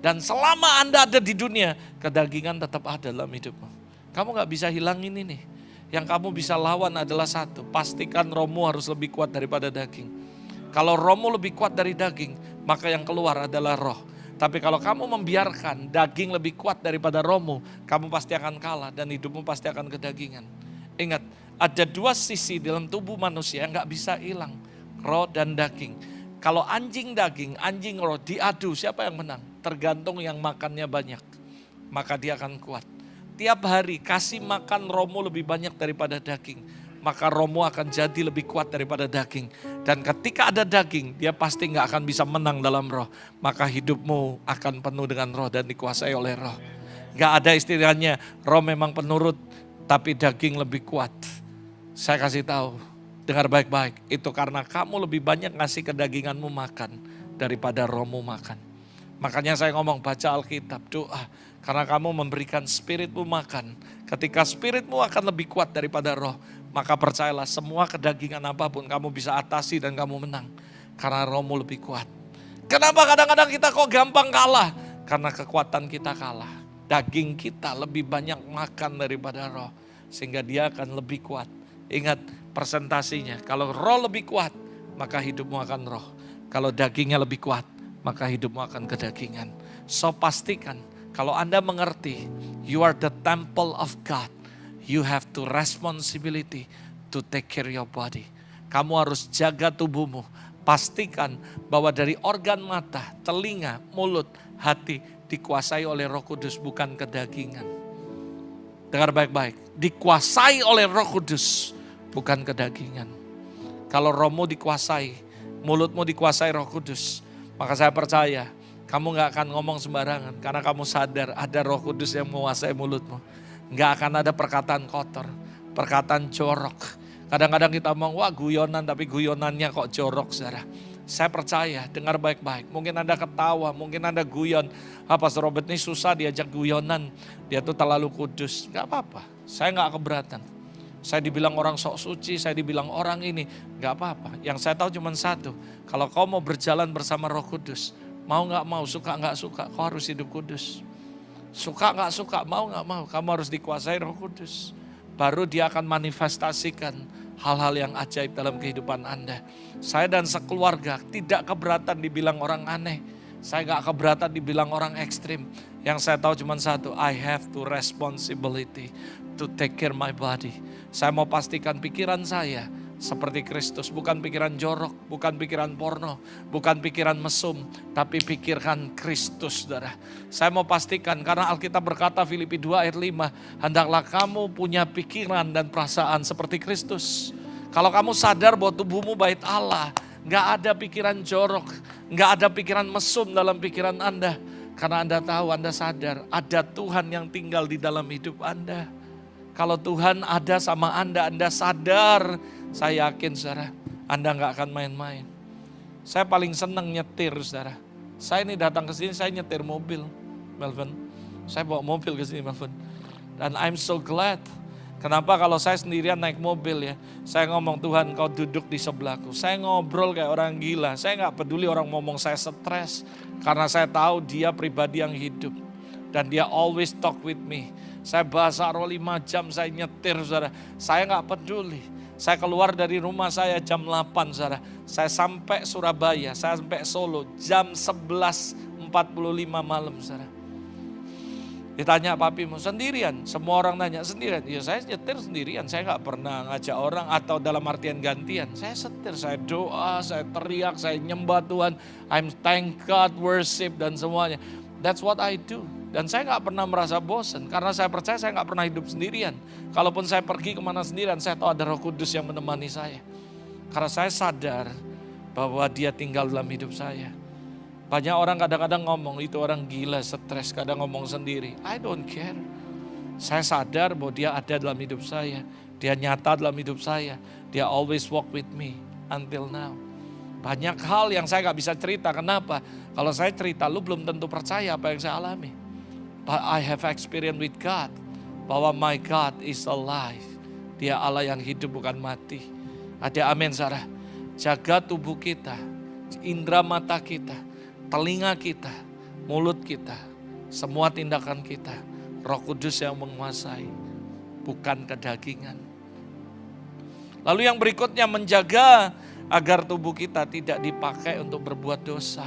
Dan selama Anda ada di dunia, kedagingan tetap ada dalam hidupmu. Kamu gak bisa hilangin ini. Yang kamu bisa lawan adalah satu, pastikan rohmu harus lebih kuat daripada daging. Kalau rohmu lebih kuat dari daging, maka yang keluar adalah roh. Tapi kalau kamu membiarkan daging lebih kuat daripada rohmu, kamu pasti akan kalah dan hidupmu pasti akan kedagingan. Ingat, ada 2 sisi dalam tubuh manusia yang gak bisa hilang, roh dan daging. Kalau anjing daging, anjing roh diadu, siapa yang menang? Tergantung yang makannya banyak. Maka dia akan kuat. Tiap hari kasih makan rohmu lebih banyak daripada daging. Maka rohmu akan jadi lebih kuat daripada daging. Dan ketika ada daging, dia pasti gak akan bisa menang dalam roh. Maka hidupmu akan penuh dengan roh dan dikuasai oleh roh. Gak ada istilahnya roh memang penurut, tapi daging lebih kuat. Saya kasih tahu, dengar baik-baik. Itu karena kamu lebih banyak ngasih kedaginganmu makan daripada rohmu makan. Makanya saya ngomong baca Alkitab, doa. Karena kamu memberikan spiritmu makan. Ketika spiritmu akan lebih kuat daripada roh, maka percayalah semua kedagingan apapun kamu bisa atasi dan kamu menang. Karena rohmu lebih kuat. Kenapa kadang-kadang kita kok gampang kalah? Karena kekuatan kita kalah. Daging kita lebih banyak makan daripada roh. Sehingga dia akan lebih kuat. Ingat persentasinya, kalau roh lebih kuat, maka hidupmu akan roh. Kalau dagingnya lebih kuat, maka hidupmu akan kedagingan. So pastikan, kalau Anda mengerti, you are the temple of God. You have to responsibility to take care your body. Kamu harus jaga tubuhmu. Pastikan bahwa dari organ mata, telinga, mulut, hati dikuasai oleh Roh Kudus, bukan kedagingan. Dengar baik-baik, dikuasai oleh Roh Kudus, bukan kedagingan. Kalau rohmu dikuasai, mulutmu dikuasai Roh Kudus, maka saya percaya kamu gak akan ngomong sembarangan. Karena kamu sadar ada Roh Kudus yang menguasai mulutmu. Gak akan ada perkataan kotor, perkataan jorok. Kadang-kadang kita ngomong, wah guyonan, tapi guyonannya kok jorok, saudara. Saya percaya, dengar baik-baik. Mungkin Anda ketawa, mungkin Anda guyon. Pastor Robert ini susah diajak guyonan. Dia tuh terlalu kudus. Gak apa-apa, saya gak keberatan. Saya dibilang orang sok suci, saya dibilang orang ini. Gak apa-apa, yang saya tahu cuma satu. Kalau kau mau berjalan bersama Roh Kudus, mau gak mau, suka gak suka, kau harus hidup kudus. Suka gak suka, mau gak mau, kamu harus dikuasai Roh Kudus. Baru dia akan manifestasikan hal-hal yang ajaib dalam kehidupan Anda. Saya dan sekeluarga tidak keberatan dibilang orang aneh. Saya gak keberatan dibilang orang ekstrim. Yang saya tahu cuma satu, I have to responsibility to take care my body. Saya mau pastikan pikiran saya seperti Kristus, bukan pikiran jorok, bukan pikiran porno, bukan pikiran mesum, tapi pikirkan Kristus, saudara. Saya mau pastikan, karena Alkitab berkata Filipi 2 ayat 5, hendaklah kamu punya pikiran dan perasaan seperti Kristus. Kalau kamu sadar bahwa tubuhmu bait Allah, gak ada pikiran jorok, gak ada pikiran mesum dalam pikiran Anda. Karena Anda tahu, Anda sadar ada Tuhan yang tinggal di dalam hidup Anda. Kalau Tuhan ada sama Anda sadar, saya yakin saudara, Anda gak akan main-main. Saya paling senang nyetir saudara. Saya ini datang ke sini, saya nyetir mobil, Melvin. Saya bawa mobil ke sini, Melvin. Dan I'm so glad. Kenapa? Kalau saya sendirian naik mobil ya, saya ngomong, Tuhan kau duduk di sebelahku. Saya ngobrol kayak orang gila. Saya gak peduli orang ngomong saya stres. Karena saya tahu dia pribadi yang hidup. Dan dia always talk with me. Saya bahasa roh 5 jam, saya nyetir saudara. Saya gak peduli. Saya keluar dari rumah saya jam 8 saudara. Saya sampai Surabaya, saya sampai Solo jam 11.45 malam saudara. Ditanya papimu sendirian, semua orang nanya sendirian. Ya saya nyetir sendirian, saya gak pernah ngajak orang atau dalam artian gantian. Saya setir, saya doa, saya teriak, saya nyembah Tuhan. I'm thank God, worship dan semuanya. That's what I do. Dan saya gak pernah merasa bosan, karena saya percaya saya gak pernah hidup sendirian. Kalaupun saya pergi kemana sendirian, saya tahu ada Roh Kudus yang menemani saya. Karena saya sadar bahwa dia tinggal dalam hidup saya. Banyak orang kadang-kadang ngomong, itu orang gila, stres, kadang ngomong sendiri. I don't care. Saya sadar bahwa dia ada dalam hidup saya. Dia nyata dalam hidup saya. Dia always walk with me until now. Banyak hal yang saya gak bisa cerita, kenapa? Kalau saya cerita, lu belum tentu percaya apa yang saya alami. But I have experience with God, bahwa my God is alive. Dia Allah yang hidup bukan mati. Ada amin Sarah. Jaga tubuh kita, indera mata kita, telinga kita, mulut kita, semua tindakan kita. Roh Kudus yang menguasai, bukan kedagingan. Lalu yang berikutnya, menjaga agar tubuh kita tidak dipakai untuk berbuat dosa.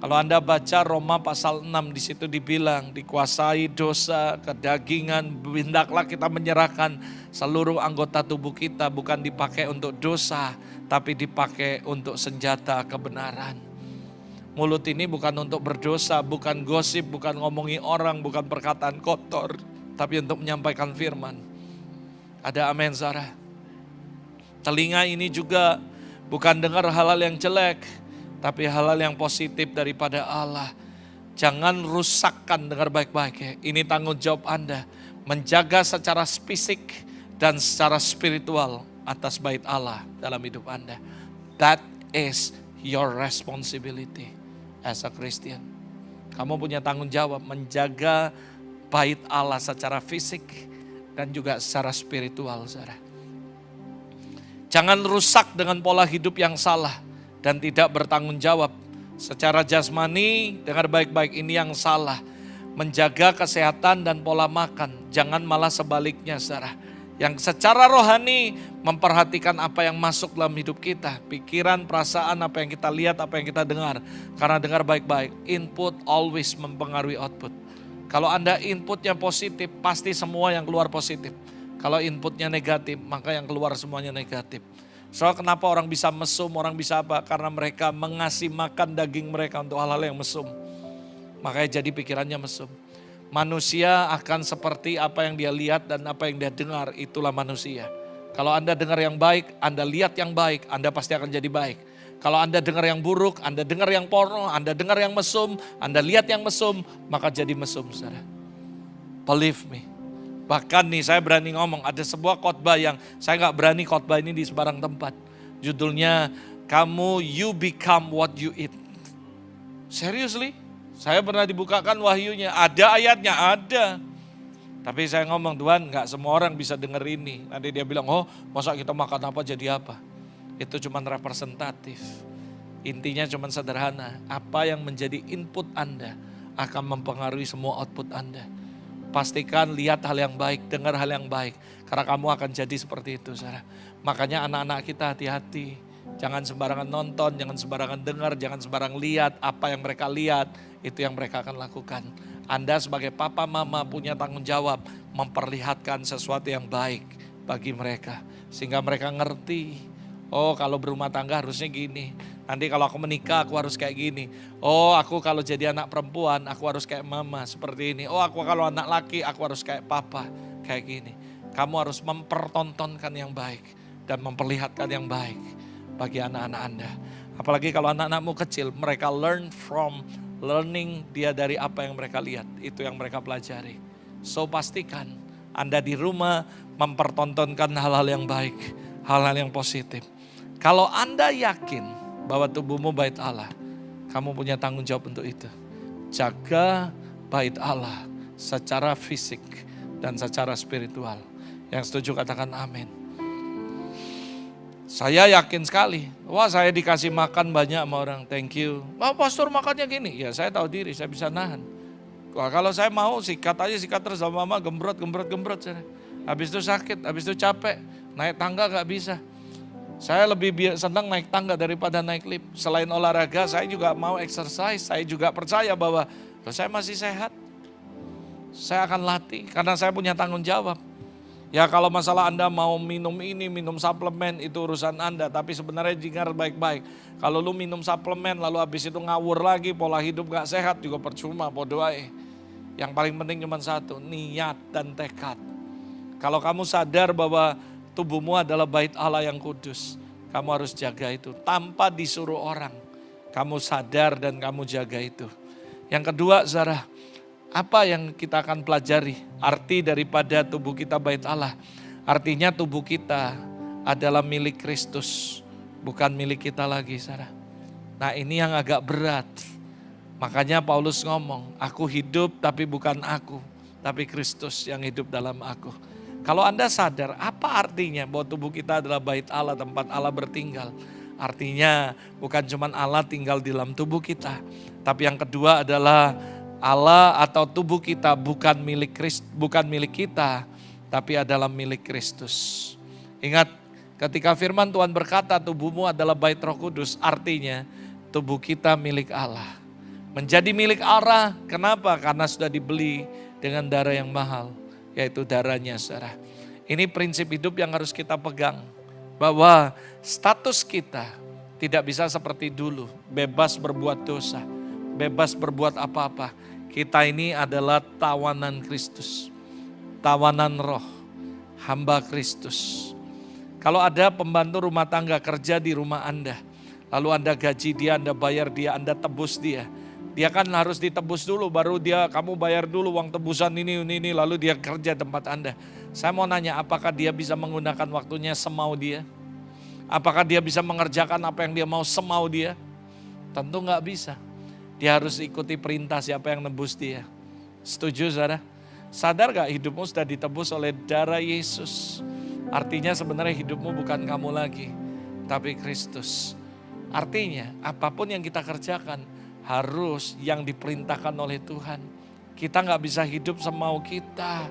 Kalau Anda baca Roma pasal 6, di situ dibilang dikuasai dosa, kedagingan, hendaklah kita menyerahkan seluruh anggota tubuh kita bukan dipakai untuk dosa, tapi dipakai untuk senjata kebenaran. Mulut ini bukan untuk berdosa, bukan gosip, bukan ngomongi orang, bukan perkataan kotor, tapi untuk menyampaikan firman. Ada amin, saudara. Telinga ini juga bukan dengar hal-hal yang jelek, tapi hal-hal yang positif daripada Allah. Jangan rusakkan, dengar baik-baik ya. Ini tanggung jawab Anda. Menjaga secara fisik dan secara spiritual atas bait Allah dalam hidup Anda. That is your responsibility as a Christian. Kamu punya tanggung jawab menjaga bait Allah secara fisik dan juga secara spiritual, saudara. Jangan rusak dengan pola hidup yang salah dan tidak bertanggung jawab. Secara jasmani, dengar baik-baik, ini yang salah. Menjaga kesehatan dan pola makan. Jangan malah sebaliknya, saudara. Yang secara rohani memperhatikan apa yang masuk dalam hidup kita. Pikiran, perasaan, apa yang kita lihat, apa yang kita dengar. Karena dengar baik-baik, input always mempengaruhi output. Kalau Anda inputnya positif, pasti semua yang keluar positif. Kalau inputnya negatif, maka yang keluar semuanya negatif. Soal kenapa orang bisa mesum, orang bisa apa? Karena mereka mengasih makan daging mereka untuk hal-hal yang mesum. Makanya jadi pikirannya mesum. Manusia akan seperti apa yang dia lihat dan apa yang dia dengar, itulah manusia. Kalau Anda dengar yang baik, Anda lihat yang baik, Anda pasti akan jadi baik. Kalau Anda dengar yang buruk, Anda dengar yang porno, Anda dengar yang mesum, Anda lihat yang mesum, maka jadi mesum, saudara. Believe me. Bahkan nih saya berani ngomong, ada sebuah khotbah yang saya gak berani khotbah ini di sebarang tempat. Judulnya, you become what you eat. Seriously? Saya pernah dibukakan wahyunya, ada ayatnya, ada. Tapi saya ngomong, Tuhan gak semua orang bisa denger ini. Nanti dia bilang, oh masa kita makan apa jadi apa? Itu cuma representatif. Intinya cuma sederhana, apa yang menjadi input Anda akan mempengaruhi semua output Anda. Pastikan lihat hal yang baik, dengar hal yang baik. Karena kamu akan jadi seperti itu, saudara. Makanya anak-anak kita hati-hati. Jangan sembarangan nonton, jangan sembarangan dengar, jangan sembarangan lihat. Apa yang mereka lihat, itu yang mereka akan lakukan. Anda sebagai papa mama punya tanggung jawab memperlihatkan sesuatu yang baik bagi mereka. Sehingga mereka ngerti, oh kalau berumah tangga harusnya gini. Nanti kalau aku menikah aku harus kayak gini. Oh aku kalau jadi anak perempuan aku harus kayak mama seperti ini. Oh aku kalau anak laki aku harus kayak papa kayak gini. Kamu harus mempertontonkan yang baik dan memperlihatkan yang baik bagi anak-anak Anda. Apalagi kalau anak-anakmu kecil, mereka learning dia dari apa yang mereka lihat. Itu yang mereka pelajari. So pastikan Anda di rumah mempertontonkan hal-hal yang baik, hal-hal yang positif. Kalau Anda yakin bahwa tubuhmu bait Allah, kamu punya tanggung jawab untuk itu. Jaga bait Allah secara fisik dan secara spiritual. Yang setuju katakan amin. Saya yakin sekali, wah saya dikasih makan banyak sama orang, thank you. Wah pastor makannya gini, ya saya tahu diri, saya bisa nahan. Wah kalau saya mau sikat aja, sikat terus sama mama, gembrot. Habis itu sakit, habis itu capek, naik tangga gak bisa. Saya lebih senang naik tangga daripada naik lift. Selain olahraga, saya juga mau exercise. Saya juga percaya bahwa saya masih sehat. Saya akan latih karena saya punya tanggung jawab. Ya kalau masalah Anda mau minum ini, minum suplemen, itu urusan Anda. Tapi sebenarnya dengar baik-baik. Kalau lu minum suplemen lalu habis itu ngawur lagi, pola hidup gak sehat juga percuma, bodoh aja. Yang paling penting cuma satu, niat dan tekad. Kalau kamu sadar bahwa tubuhmu adalah bait Allah yang kudus, kamu harus jaga itu tanpa disuruh orang. Kamu sadar dan kamu jaga itu. Yang kedua, saudara, apa yang kita akan pelajari? Arti daripada tubuh kita bait Allah. Artinya tubuh kita adalah milik Kristus, bukan milik kita lagi, saudara. Nah ini yang agak berat. Makanya Paulus ngomong, aku hidup tapi bukan aku, tapi Kristus yang hidup dalam aku. Kalau Anda sadar apa artinya bahwa tubuh kita adalah bait Allah, tempat Allah bertinggal. Artinya bukan cuma Allah tinggal di dalam tubuh kita. Tapi yang kedua adalah Allah atau tubuh kita bukan milik kita, tapi adalah milik Kristus. Ingat ketika firman Tuhan berkata tubuhmu adalah bait Roh Kudus, artinya tubuh kita milik Allah. Menjadi milik Allah, kenapa? Karena sudah dibeli dengan darah yang mahal, yaitu darahnya saudara. Ini prinsip hidup yang harus kita pegang. Bahwa status kita tidak bisa seperti dulu, bebas berbuat dosa, bebas berbuat apa-apa. Kita ini adalah tawanan Kristus, tawanan roh, hamba Kristus. Kalau ada pembantu rumah tangga kerja di rumah Anda, lalu Anda gaji dia, Anda bayar dia, Anda tebus dia. Dia kan harus ditebus dulu, baru kamu bayar dulu uang tebusan ini, lalu dia kerja tempat Anda. Saya mau nanya, apakah dia bisa menggunakan waktunya semau dia? Apakah dia bisa mengerjakan apa yang dia mau semau dia? Tentu nggak bisa. Dia harus ikuti perintah siapa yang nebus dia. Setuju saudara? Sadar gak hidupmu sudah ditebus oleh darah Yesus? Artinya sebenarnya hidupmu bukan kamu lagi, tapi Kristus. Artinya apapun yang kita kerjakan harus yang diperintahkan oleh Tuhan. Kita gak bisa hidup semau kita.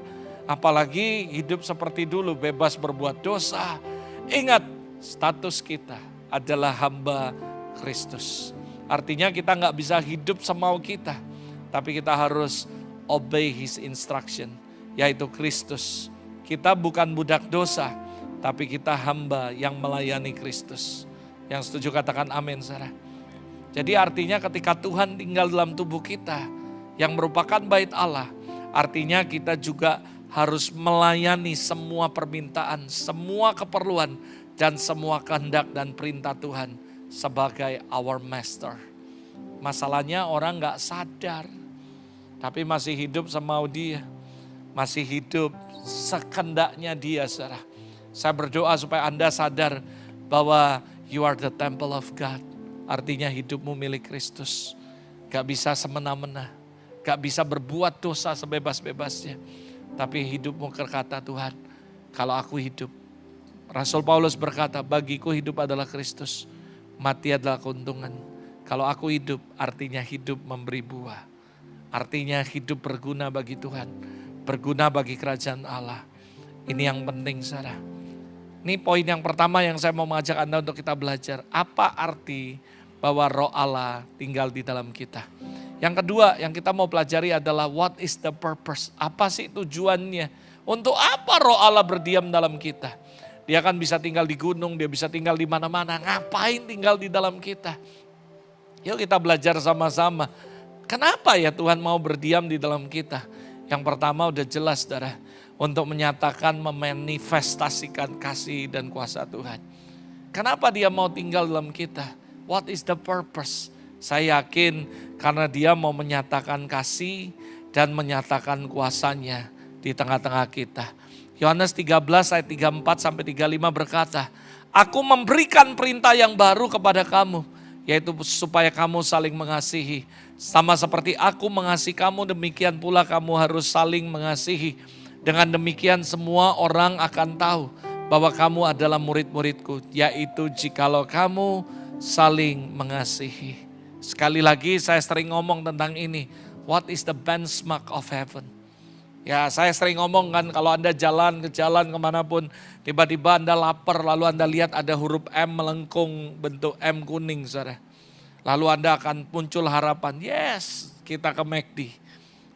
Apalagi hidup seperti dulu bebas berbuat dosa. Ingat, status kita adalah hamba Kristus. Artinya kita gak bisa hidup semau kita. Tapi kita harus obey His instruction, yaitu Kristus. Kita bukan budak dosa, tapi kita hamba yang melayani Kristus. Yang setuju katakan amin, saudara. Jadi artinya ketika Tuhan tinggal dalam tubuh kita yang merupakan bait Allah, artinya kita juga harus melayani semua permintaan, semua keperluan, dan semua kehendak dan perintah Tuhan sebagai our master. Masalahnya orang gak sadar, tapi masih hidup semau dia, masih hidup sekendaknya dia, saudara. Saya berdoa supaya Anda sadar bahwa you are the temple of God. Artinya hidupmu milik Kristus. Gak bisa semena-mena. Gak bisa berbuat dosa sebebas-bebasnya. Tapi hidupmu berkata Tuhan, kalau aku hidup. Rasul Paulus berkata, bagiku hidup adalah Kristus. Mati adalah keuntungan. Kalau aku hidup, artinya hidup memberi buah. Artinya hidup berguna bagi Tuhan. Berguna bagi kerajaan Allah. Ini yang penting, saudara. Ini poin yang pertama yang saya mau mengajak Anda untuk kita belajar. Apa arti bahwa roh Allah tinggal di dalam kita? Yang kedua yang kita mau pelajari adalah what is the purpose? Apa sih tujuannya? Untuk apa roh Allah berdiam dalam kita? Dia kan bisa tinggal di gunung, dia bisa tinggal di mana-mana. Ngapain tinggal di dalam kita? Yuk kita belajar sama-sama. Kenapa ya Tuhan mau berdiam di dalam kita? Yang pertama udah jelas, saudara. Untuk menyatakan, memanifestasikan kasih dan kuasa Tuhan. Kenapa dia mau tinggal dalam kita? What is the purpose? Saya yakin karena dia mau menyatakan kasih dan menyatakan kuasanya di tengah-tengah kita. Yohanes 13 ayat 34 sampai 35 berkata, aku memberikan perintah yang baru kepada kamu, yaitu supaya kamu saling mengasihi. Sama seperti aku mengasihi kamu, demikian pula kamu harus saling mengasihi. Dengan demikian semua orang akan tahu bahwa kamu adalah murid-muridku, yaitu jikalau kamu saling mengasihi. Sekali lagi saya sering ngomong tentang ini. What is the benchmark of heaven? Ya saya sering ngomong kan, kalau Anda jalan ke jalan kemanapun, tiba-tiba Anda lapar, lalu Anda lihat ada huruf M melengkung bentuk M kuning, saudara. Lalu Anda akan muncul harapan, yes kita ke McD.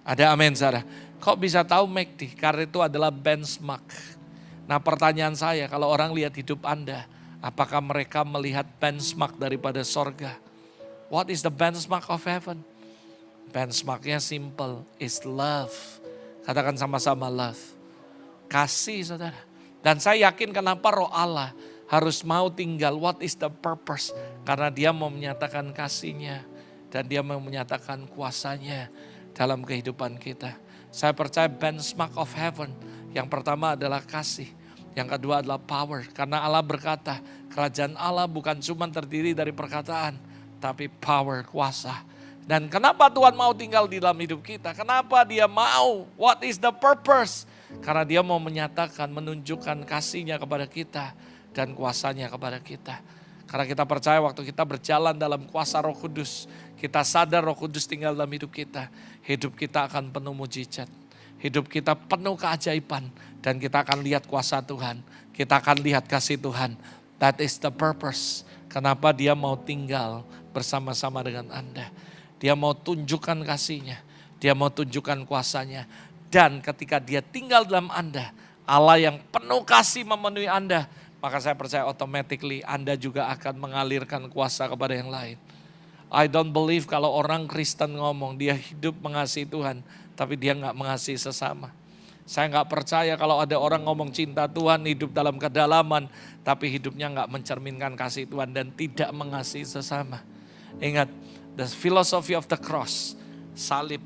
Ada amin, saudara. Kok bisa tahu McD? Karena itu adalah benchmark. Nah pertanyaan saya, kalau orang lihat hidup Anda, apakah mereka melihat benchmark daripada sorga? What is the benchmark of heaven? Benchmarknya simple, is love. Katakan sama-sama love. Kasih, saudara. Dan saya yakin kenapa roh Allah harus mau tinggal. What is the purpose? Karena dia mau menyatakan kasihnya. Dan dia mau menyatakan kuasanya dalam kehidupan kita. Saya percaya benchmark of heaven. Yang pertama adalah kasih. Yang kedua adalah power. Karena Allah berkata, kerajaan Allah bukan cuma terdiri dari perkataan, tapi power, kuasa. Dan kenapa Tuhan mau tinggal di dalam hidup kita? Kenapa dia mau? What is the purpose? Karena dia mau menyatakan, menunjukkan kasihnya kepada kita dan kuasanya kepada kita. Karena kita percaya waktu kita berjalan dalam kuasa Roh Kudus, kita sadar Roh Kudus tinggal dalam hidup kita akan penuh mujizat. Hidup kita penuh keajaiban dan kita akan lihat kuasa Tuhan. Kita akan lihat kasih Tuhan. That is the purpose. Kenapa dia mau tinggal bersama-sama dengan Anda. Dia mau tunjukkan kasih-Nya. Dia mau tunjukkan kuasa-Nya. Dan ketika dia tinggal dalam Anda, Allah yang penuh kasih memenuhi Anda, maka saya percaya automatically Anda juga akan mengalirkan kuasa kepada yang lain. I don't believe kalau orang Kristen ngomong dia hidup mengasihi Tuhan, tapi dia nggak mengasihi sesama. Saya nggak percaya kalau ada orang ngomong cinta Tuhan, hidup dalam kedalaman, tapi hidupnya nggak mencerminkan kasih Tuhan dan tidak mengasihi sesama. Ingat, the philosophy of the cross, salib,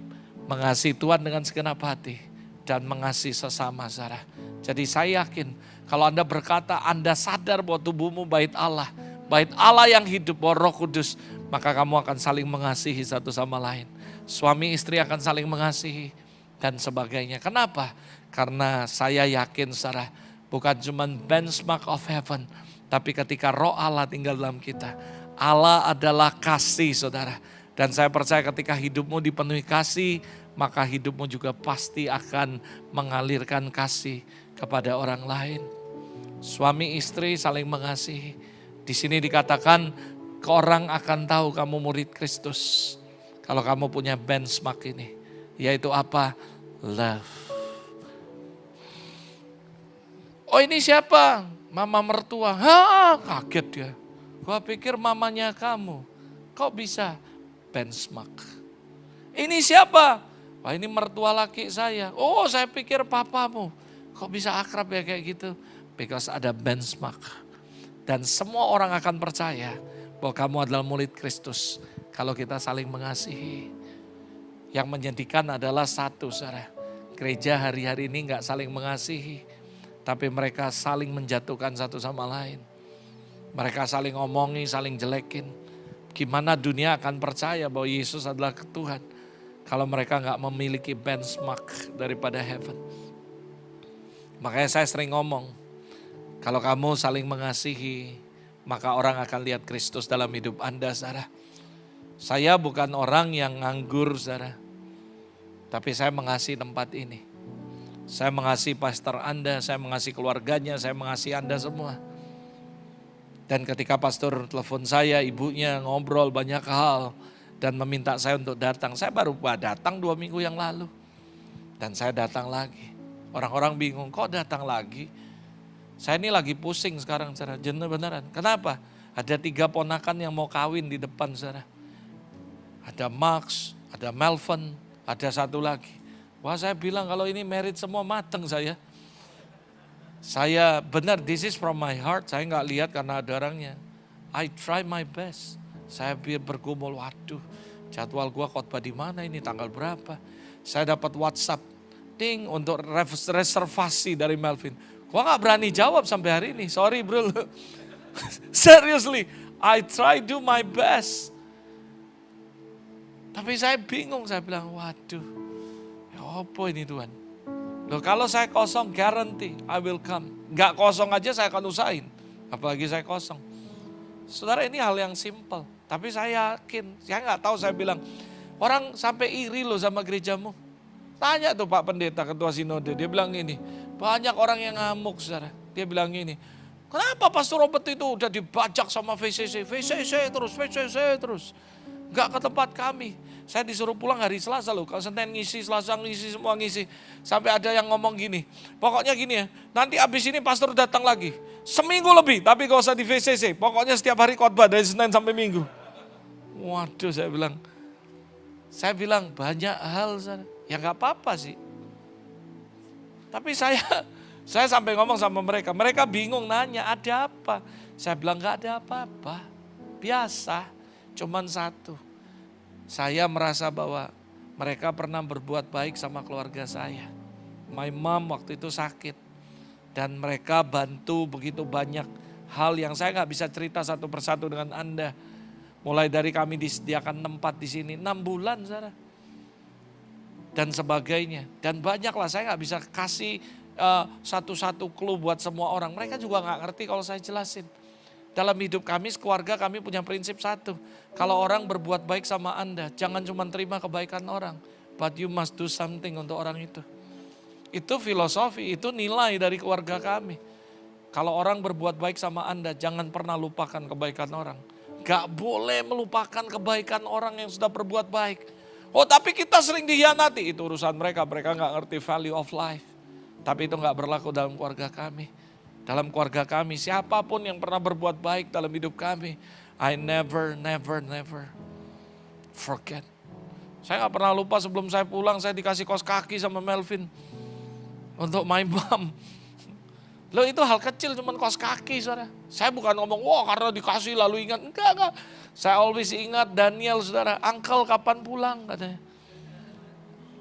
mengasihi Tuhan dengan segenap hati dan mengasihi sesama, saudara. Jadi saya yakin kalau Anda berkata Anda sadar bahwa tubuhmu bait Allah yang hidup, bahwa Roh Kudus, maka kamu akan saling mengasihi satu sama lain. Suami istri akan saling mengasihi dan sebagainya. Kenapa? Karena saya yakin, saudara, bukan cuma benchmark of heaven, tapi ketika Roh Allah tinggal dalam kita, Allah adalah kasih, saudara. Dan saya percaya ketika hidupmu dipenuhi kasih, maka hidupmu juga pasti akan mengalirkan kasih kepada orang lain. Suami istri saling mengasihi. Di sini dikatakan, orang akan tahu kamu murid Kristus kalau kamu punya benchmark ini, yaitu apa? Love. Oh, ini siapa? Mama mertua. Kaget dia. Gua pikir mamanya kamu. Kok bisa? Benchmark. Ini siapa? Wah, ini mertua laki saya. Oh, saya pikir papamu. Kok bisa akrab ya kayak gitu? Because ada benchmark. Dan semua orang akan percaya bahwa kamu adalah murid Kristus kalau kita saling mengasihi. Yang menyedihkan adalah satu, saudara. Gereja hari-hari ini gak saling mengasihi, tapi mereka saling menjatuhkan satu sama lain. Mereka saling ngomongi, saling jelekin. Gimana dunia akan percaya bahwa Yesus adalah Tuhan kalau mereka gak memiliki benchmark daripada heaven. Makanya saya sering ngomong, kalau kamu saling mengasihi, maka orang akan lihat Kristus dalam hidup Anda, saudara. Saya bukan orang yang nganggur, saudara. Tapi saya mengasihi tempat ini. Saya mengasihi pastor Anda, saya mengasihi keluarganya, saya mengasihi Anda semua. Dan ketika pastor telepon saya, ibunya ngobrol banyak hal dan meminta saya untuk datang. Saya baru datang 2 minggu yang lalu. Dan saya datang lagi. Orang-orang bingung, kok datang lagi? Saya ini lagi pusing sekarang, saudara. Jenuh beneran. Kenapa? Ada 3 ponakan yang mau kawin di depan, saudara. Ada Max, ada Melvin, ada satu lagi. Wah, saya bilang kalau ini married semua mateng saya. Saya benar, this is from my heart. Saya nggak lihat karena ada orangnya. I try my best. Saya bergumul, waduh, jadwal gua khotbah di mana ini, tanggal berapa. Saya dapat WhatsApp, ting, untuk reservasi dari Melvin. Gua nggak berani jawab sampai hari ini, sorry bro. Seriously, I try do my best. Tapi saya bingung, saya bilang, waduh, ya apa ini Tuhan? Loh, kalau saya kosong, guarantee I will come. Gak kosong aja saya akan usahain, apalagi saya kosong. Saudara, ini hal yang simple, tapi saya yakin, saya gak tahu, saya bilang, orang sampai iri loh sama gerejamu. Tanya tuh Pak Pendeta, Ketua Sinode, dia bilang gini, banyak orang yang ngamuk, saudara. Dia bilang gini, kenapa Pastor Robert itu udah dibajak sama VCC terus. Gak ke tempat kami. Saya disuruh pulang hari Selasa loh. Kalau Senin ngisi, Selasa ngisi, semua ngisi. Sampai ada yang ngomong gini. Pokoknya gini ya, nanti abis ini pastor datang lagi. Seminggu lebih, tapi gak usah di VCC. Pokoknya setiap hari khotbah dari Senin sampai Minggu. Waduh, saya bilang banyak hal. Ya gak apa-apa sih. Tapi saya sampai ngomong sama mereka. Mereka bingung nanya, ada apa? Saya bilang gak ada apa-apa. Biasa. Cuman satu, saya merasa bahwa mereka pernah berbuat baik sama keluarga saya. My mom waktu itu sakit dan mereka bantu begitu banyak hal yang saya gak bisa cerita satu persatu dengan Anda. Mulai dari kami disediakan tempat di sini 6 bulan, saudara. Dan sebagainya. Dan banyaklah, saya gak bisa kasih satu-satu clue buat semua orang. Mereka juga gak ngerti kalau saya jelasin. Dalam hidup kami, keluarga kami punya prinsip satu. Kalau orang berbuat baik sama Anda, jangan cuma terima kebaikan orang. But you must do something untuk orang itu. Itu filosofi, itu nilai dari keluarga kami. Kalau orang berbuat baik sama Anda, jangan pernah lupakan kebaikan orang. Gak boleh melupakan kebaikan orang yang sudah berbuat baik. Oh tapi kita sering dikhianati, itu urusan mereka. Mereka gak ngerti value of life. Tapi itu gak berlaku dalam keluarga kami. Dalam keluarga kami, siapapun yang pernah berbuat baik dalam hidup kami, I never forget. Saya gak pernah lupa sebelum saya pulang, saya dikasih kaos kaki sama Melvin. Untuk my mom. Loh itu hal kecil cuman kaos kaki saudara. Saya bukan ngomong, wah karena dikasih lalu ingat. Enggak. Saya always ingat Daniel saudara, Uncle kapan pulang katanya.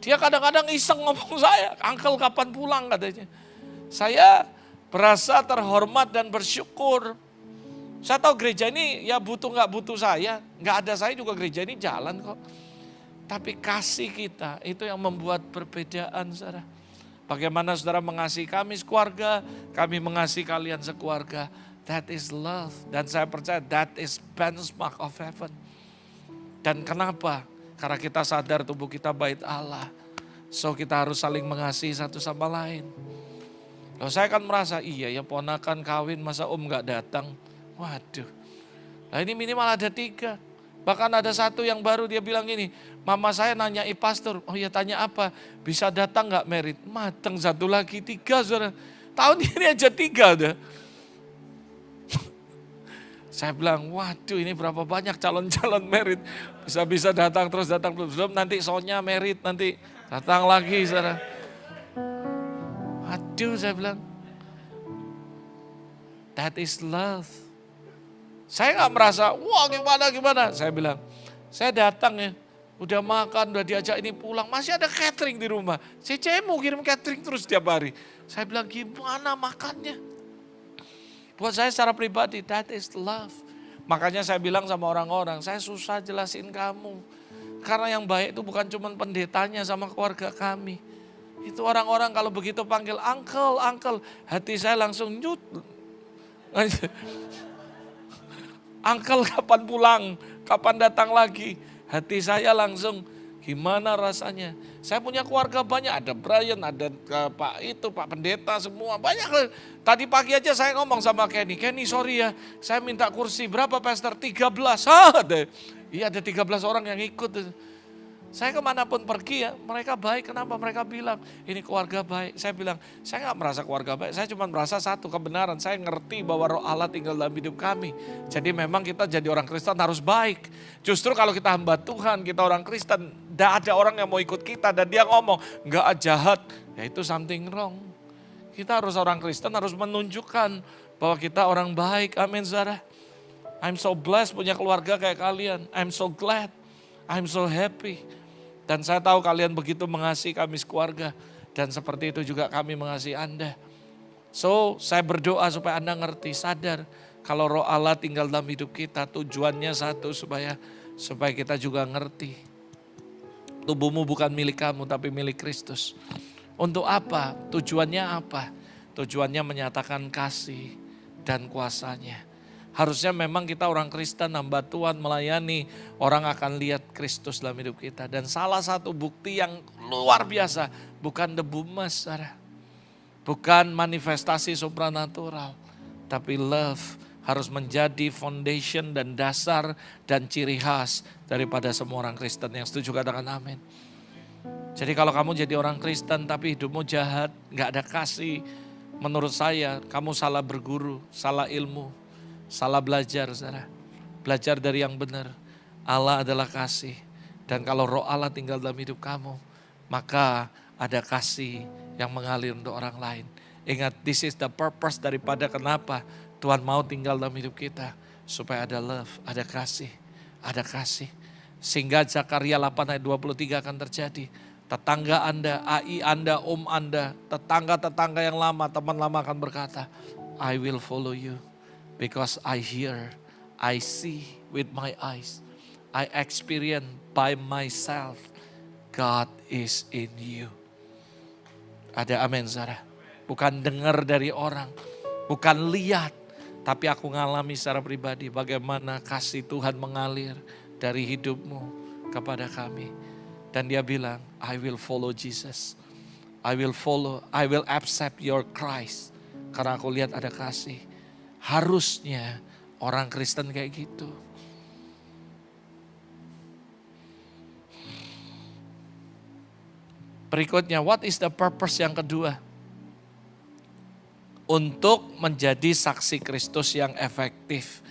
Dia kadang-kadang iseng ngomong saya, Uncle kapan pulang katanya. Saya berasa terhormat dan bersyukur. Saya tahu gereja ini ya butuh gak butuh saya. Gak ada saya juga gereja ini jalan kok. Tapi kasih kita itu yang membuat perbedaan saudara. Bagaimana saudara mengasihi kami sekeluarga, kami mengasihi kalian sekeluarga. That is love. Dan saya percaya that is benchmark of heaven. Dan kenapa? Karena kita sadar tubuh kita bait Allah. So kita harus saling mengasihi satu sama lain. Loh saya kan merasa iya ya ponakan kawin masa gak datang. Waduh. Nah ini minimal ada 3. Bahkan ada satu yang baru dia bilang gini, mama saya nanya pastor, oh ya tanya apa, bisa datang gak merit? Mateng satu lagi 3 saudara, tahun ini aja 3 udah. Saya bilang, waduh ini berapa banyak calon-calon merit, bisa datang terus datang, belum nanti Sonya merit, nanti datang lagi saudara. Waduh saya bilang, that is love. Saya gak merasa, wah gimana. Saya bilang, saya datang ya, udah makan, udah diajak ini pulang, masih ada catering di rumah. Saya mau kirim catering terus tiap hari. Saya bilang, gimana makannya? Buat saya secara pribadi, that is love. Makanya saya bilang sama orang-orang, saya susah jelasin kamu. Karena yang baik itu bukan cuma pendetanya sama keluarga kami. Itu orang-orang kalau begitu panggil, uncle, hati saya langsung nyut. Uncle kapan pulang, kapan datang lagi. Hati saya langsung gimana rasanya. Saya punya keluarga banyak, ada Brian, ada Pak Pendeta semua. Banyak. Tadi pagi aja saya ngomong sama Kenny sorry ya saya minta kursi berapa pastor? 13. Iya ada 13 orang yang ikut. Saya kemanapun pergi ya, mereka baik. Kenapa? Mereka bilang, ini keluarga baik. Saya bilang, saya gak merasa keluarga baik. Saya cuma merasa satu kebenaran. Saya ngerti bahwa roh Allah tinggal dalam hidup kami. Jadi memang kita jadi orang Kristen harus baik. Justru kalau kita hamba Tuhan, kita orang Kristen, gak ada orang yang mau ikut kita. Dan dia ngomong, gak jahat. Ya itu something wrong. Kita harus orang Kristen harus menunjukkan bahwa kita orang baik. Amin saudara. I'm so blessed punya keluarga kayak kalian. I'm so glad. I'm so happy. Dan saya tahu kalian begitu mengasihi kami sekeluarga. Dan seperti itu juga kami mengasihi Anda. So saya berdoa supaya Anda ngerti, sadar. Kalau roh Allah tinggal dalam hidup kita, tujuannya satu supaya kita juga ngerti. Tubuhmu bukan milik kamu tapi milik Kristus. Untuk apa? Tujuannya apa? Tujuannya menyatakan kasih dan kuasanya. Harusnya memang kita orang Kristen, hamba Tuhan melayani, orang akan lihat Kristus dalam hidup kita. Dan salah satu bukti yang luar biasa, bukan debu emas, saudara. Bukan manifestasi supranatural, tapi love harus menjadi foundation dan dasar dan ciri khas daripada semua orang Kristen. Yang setuju katakan amin. Jadi kalau kamu jadi orang Kristen tapi hidupmu jahat, gak ada kasih, menurut saya kamu salah berguru, salah ilmu. Salah belajar, saudara. Belajar dari yang benar. Allah adalah kasih. Dan kalau roh Allah tinggal dalam hidup kamu, maka ada kasih yang mengalir untuk orang lain. Ingat, this is the purpose daripada kenapa Tuhan mau tinggal dalam hidup kita. Supaya ada love, ada kasih, ada kasih. Sehingga Zakaria 8 ayat 23 akan terjadi. Tetangga Anda, AI Anda, om Anda, tetangga-tetangga yang lama, teman lama akan berkata, I will follow you. Because I hear, I see with my eyes, I experience by myself, God is in you. Ada amin saudara. Bukan dengar dari orang, bukan lihat, tapi aku ngalami secara pribadi bagaimana kasih Tuhan mengalir dari hidupmu kepada kami. Dan dia bilang, I will follow Jesus. I will accept your Christ. Karena aku lihat ada kasih. Harusnya orang Kristen kayak gitu. Berikutnya, what is the purpose yang kedua? Untuk menjadi saksi Kristus yang efektif.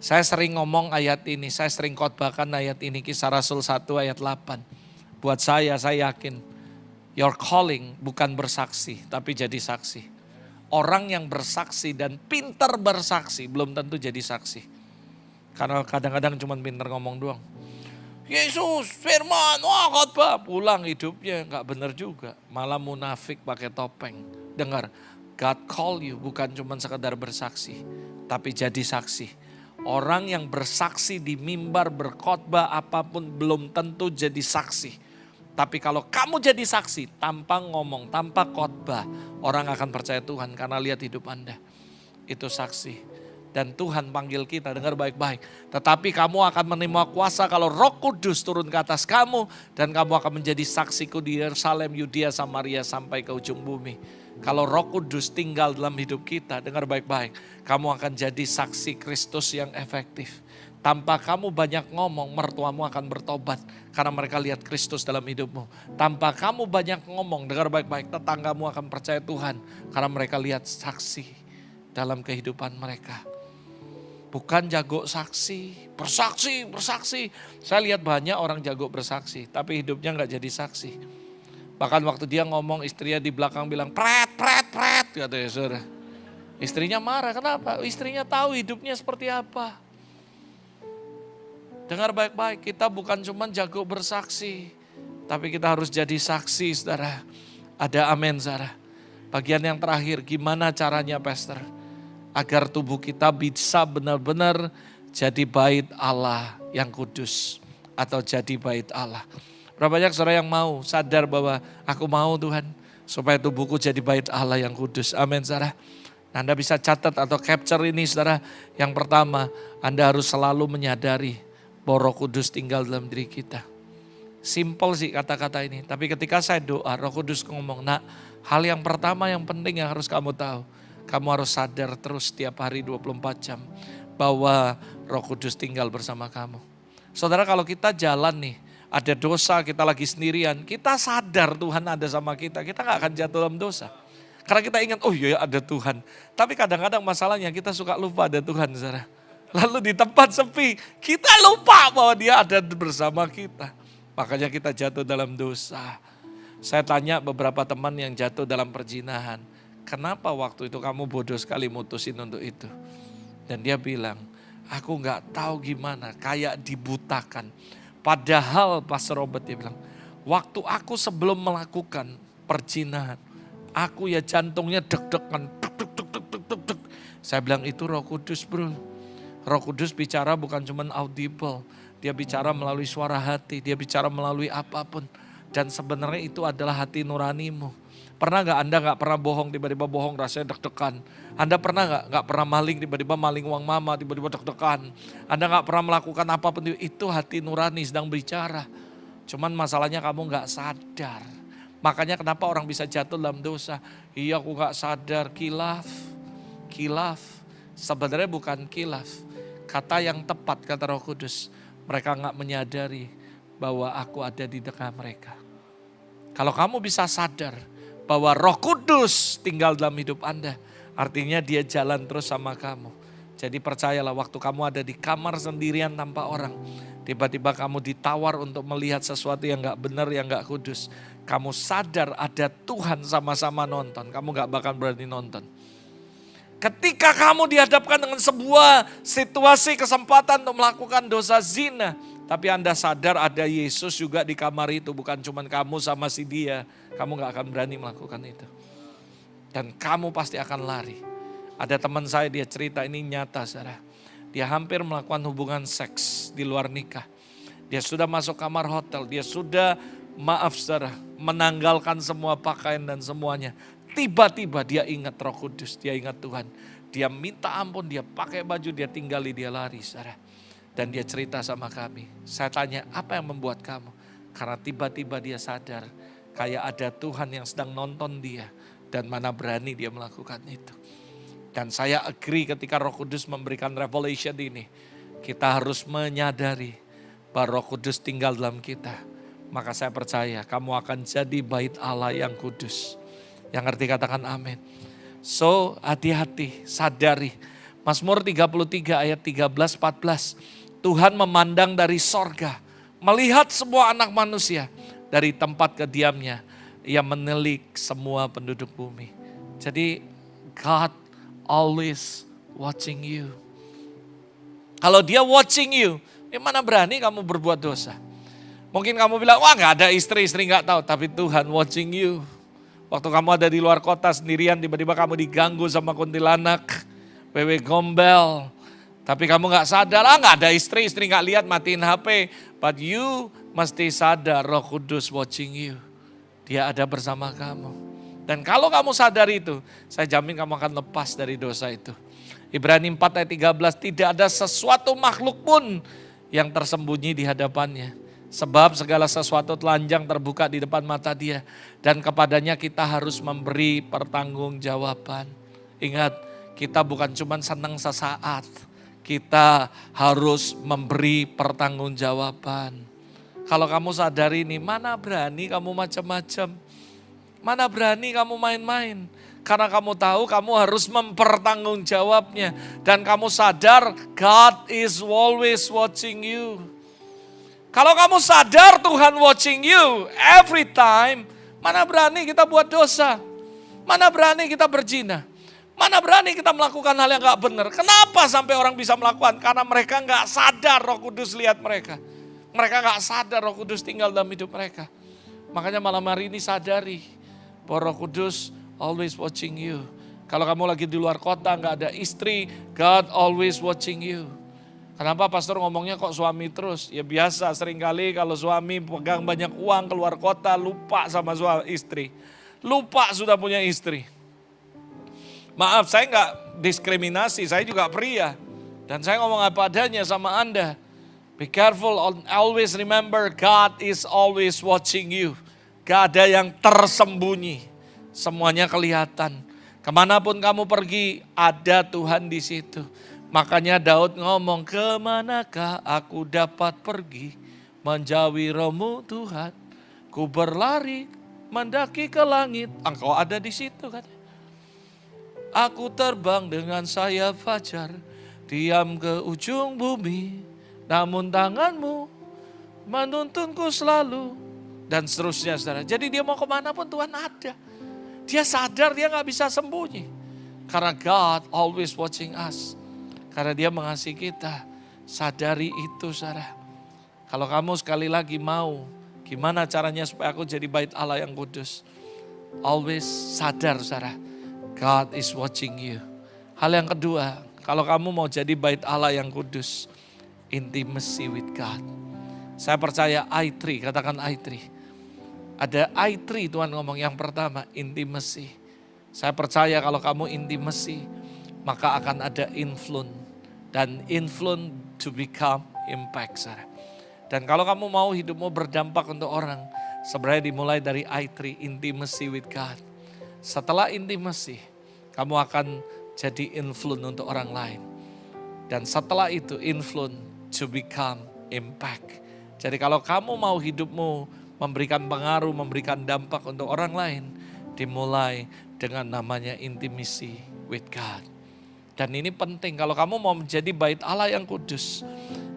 Saya sering ngomong ayat ini, saya sering khotbahkan ayat ini, Kisah Rasul 1 ayat 8. Buat saya yakin, your calling bukan bersaksi, tapi jadi saksi. Orang yang bersaksi dan pintar bersaksi belum tentu jadi saksi. Karena kadang-kadang cuma pintar ngomong doang. Yesus, firman, wah khotbah, pulang hidupnya nggak benar juga. Malah munafik pakai topeng. Dengar, God call you bukan cuma sekedar bersaksi, tapi jadi saksi. Orang yang bersaksi di mimbar, berkhotbah apapun belum tentu jadi saksi. Tapi kalau kamu jadi saksi, tanpa ngomong, tanpa khotbah, orang akan percaya Tuhan karena lihat hidup Anda. Itu saksi. Dan Tuhan panggil kita, dengar baik-baik. Tetapi kamu akan menerima kuasa kalau Roh Kudus turun ke atas kamu. Dan kamu akan menjadi saksiku di Yerusalem, Yudea, Samaria sampai ke ujung bumi. Kalau Roh Kudus tinggal dalam hidup kita, dengar baik-baik. Kamu akan jadi saksi Kristus yang efektif. Tanpa kamu banyak ngomong, mertuamu akan bertobat. Karena mereka lihat Kristus dalam hidupmu. Tanpa kamu banyak ngomong, dengar baik-baik, tetanggamu akan percaya Tuhan. Karena mereka lihat saksi dalam kehidupan mereka. Bukan jago saksi, bersaksi. Saya lihat banyak orang jago bersaksi, tapi hidupnya gak jadi saksi. Bahkan waktu dia ngomong, istrinya di belakang bilang, pret, katanya saudara. Istrinya marah, kenapa? Istrinya tahu hidupnya seperti apa. Dengar baik-baik, kita bukan cuma jago bersaksi, tapi kita harus jadi saksi, saudara. Ada amin, saudara. Bagian yang terakhir, gimana caranya, Pastor? Agar tubuh kita bisa benar-benar jadi bait Allah yang kudus. Atau jadi bait Allah. Berapa banyak saudara yang mau sadar bahwa aku mau Tuhan. Supaya tubuhku jadi bait Allah yang kudus. Amin saudara. Anda bisa catat atau capture ini saudara. Yang pertama, Anda harus selalu menyadari bahwa Roh Kudus tinggal dalam diri kita. Simple sih kata-kata ini. Tapi ketika saya doa, Roh Kudus ngomong, nak, hal yang pertama yang penting yang harus kamu tahu. Kamu harus sadar terus setiap hari 24 jam bahwa Roh Kudus tinggal bersama kamu. Saudara, kalau kita jalan nih, ada dosa, kita lagi sendirian, kita sadar Tuhan ada sama kita gak akan jatuh dalam dosa. Karena kita ingat, oh iya ada Tuhan. Tapi kadang-kadang masalahnya kita suka lupa ada Tuhan, saudara. Lalu di tempat sepi, kita lupa bahwa dia ada bersama kita. Makanya kita jatuh dalam dosa. Saya tanya beberapa teman yang jatuh dalam perzinahan. Kenapa waktu itu kamu bodoh sekali mutusin untuk itu? Dan dia bilang, aku gak tahu gimana, kayak dibutakan. Padahal Pastor Robert dia bilang, waktu aku sebelum melakukan perzinahan, aku ya jantungnya deg-degan. Saya bilang itu Roh Kudus bro. Roh Kudus bicara bukan cuma audible. Dia bicara melalui suara hati, dia bicara melalui apapun. Dan sebenarnya itu adalah hati nuranimu. Pernah gak Anda gak pernah bohong, tiba-tiba bohong rasanya deg-degan. Anda pernah gak pernah maling, tiba-tiba maling uang mama, tiba-tiba deg-degan. Anda gak pernah melakukan apapun, itu hati nurani sedang bicara. Cuman masalahnya kamu gak sadar. Makanya kenapa orang bisa jatuh dalam dosa. Iya aku gak sadar, kilaf. Sebenarnya bukan kilaf. Kata yang tepat, kata Roh Kudus. Mereka gak menyadari bahwa aku ada di tengah mereka. Kalau kamu bisa sadar bahwa Roh Kudus tinggal dalam hidup Anda, artinya dia jalan terus sama kamu. Jadi percayalah waktu kamu ada di kamar sendirian tanpa orang, tiba-tiba kamu ditawar untuk melihat sesuatu yang gak benar, yang gak kudus. Kamu sadar ada Tuhan sama-sama nonton, kamu gak bakal berani nonton. Ketika kamu dihadapkan dengan sebuah situasi kesempatan untuk melakukan dosa zina, tapi Anda sadar ada Yesus juga di kamar itu, bukan cuma kamu sama si dia. Kamu gak akan berani melakukan itu. Dan kamu pasti akan lari. Ada teman saya dia cerita ini nyata saudara. Dia hampir melakukan hubungan seks di luar nikah. Dia sudah masuk kamar hotel, dia sudah saudara, menanggalkan semua pakaian dan semuanya. Tiba-tiba dia ingat Roh Kudus, dia ingat Tuhan. Dia minta ampun, dia pakai baju, dia tinggali, dia lari saudara. Dan dia cerita sama kami. Saya tanya, apa yang membuat kamu? Karena tiba-tiba dia sadar, kayak ada Tuhan yang sedang nonton dia. Dan mana berani dia melakukan itu. Dan saya agree ketika Roh Kudus memberikan revelation ini. Kita harus menyadari bahwa Roh Kudus tinggal dalam kita. maka saya percaya kamu akan jadi bait Allah yang kudus. Yang ngerti katakan amin. So hati-hati, sadari. Mazmur 33 ayat 13-14. Tuhan memandang dari sorga, melihat semua anak manusia dari tempat kediamnya. Ia menilik semua penduduk bumi. Jadi God always watching you. Kalau dia watching you, mana berani kamu berbuat dosa? Mungkin kamu bilang, wah gak ada istri gak tahu. Tapi Tuhan watching you. Waktu kamu ada di luar kota sendirian, tiba-tiba kamu diganggu sama kuntilanak, wewe gombel. Tapi kamu gak sadar, gak ada istri gak lihat, matiin HP. But you mesti sadar Roh Kudus watching you. Dia ada bersama kamu. Dan kalau kamu sadar itu, saya jamin kamu akan lepas dari dosa itu. Ibrani 4 ayat 13, tidak ada sesuatu makhluk pun yang tersembunyi di hadapannya. Sebab segala sesuatu telanjang terbuka di depan mata dia. Dan kepadanya kita harus memberi pertanggungjawaban. Ingat, kita bukan cuma senang sesaat. Kita harus memberi pertanggungjawaban. Kalau kamu sadar ini, mana berani kamu macam-macam. Mana berani kamu main-main. Karena kamu tahu kamu harus mempertanggungjawabnya. Dan kamu sadar God is always watching you. Kalau kamu sadar Tuhan watching you every time. Mana berani kita buat dosa. Mana berani kita berzina. Mana berani kita melakukan hal yang gak benar. Kenapa sampai orang bisa melakukan? Karena mereka gak sadar Roh Kudus lihat mereka. Mereka gak sadar Roh Kudus tinggal dalam hidup mereka. Makanya malam hari ini sadari bahwa Roh Kudus always watching you. Kalau kamu lagi di luar kota gak ada istri, God always watching you. Kenapa pastor ngomongnya kok suami terus? Ya biasa, seringkali kalau suami pegang banyak uang keluar kota lupa sama istri. Lupa sudah punya istri. Maaf, saya nggak diskriminasi, saya juga pria. Dan saya ngomong apa adanya sama Anda. Be careful, always remember God is always watching you. Gak ada yang tersembunyi, semuanya kelihatan. Kemanapun kamu pergi, ada Tuhan di situ. Makanya Daud ngomong, kemanakah aku dapat pergi, menjauhi rohmu Tuhan. Ku berlari, mendaki ke langit, engkau ada di situ kan. Aku terbang dengan sayap fajar, diam ke ujung bumi, namun tanganmu menuntunku selalu. Dan seterusnya saudara. Jadi dia mau kemana pun Tuhan ada. Dia sadar dia gak bisa sembunyi. Karena God always watching us. Karena dia mengasihi kita. Sadari itu saudara. Kalau kamu sekali lagi mau, gimana caranya supaya aku jadi bait Allah yang kudus. Always sadar saudara. God is watching you. Hal yang kedua, kalau kamu mau jadi bait Allah yang kudus, intimacy with God. Saya percaya I3, katakan I3. Ada I3 Tuhan ngomong yang pertama, intimacy. Saya percaya kalau kamu intimacy, maka akan ada influence. Dan influence to become impact. Dan kalau kamu mau hidupmu berdampak untuk orang, sebenarnya dimulai dari I3, intimacy with God. Setelah intimacy, kamu akan jadi influence untuk orang lain. Dan setelah itu influence to become impact. Jadi kalau kamu mau hidupmu memberikan pengaruh, memberikan dampak untuk orang lain, dimulai dengan namanya intimacy with God. Dan ini penting, kalau kamu mau menjadi bait Allah yang kudus,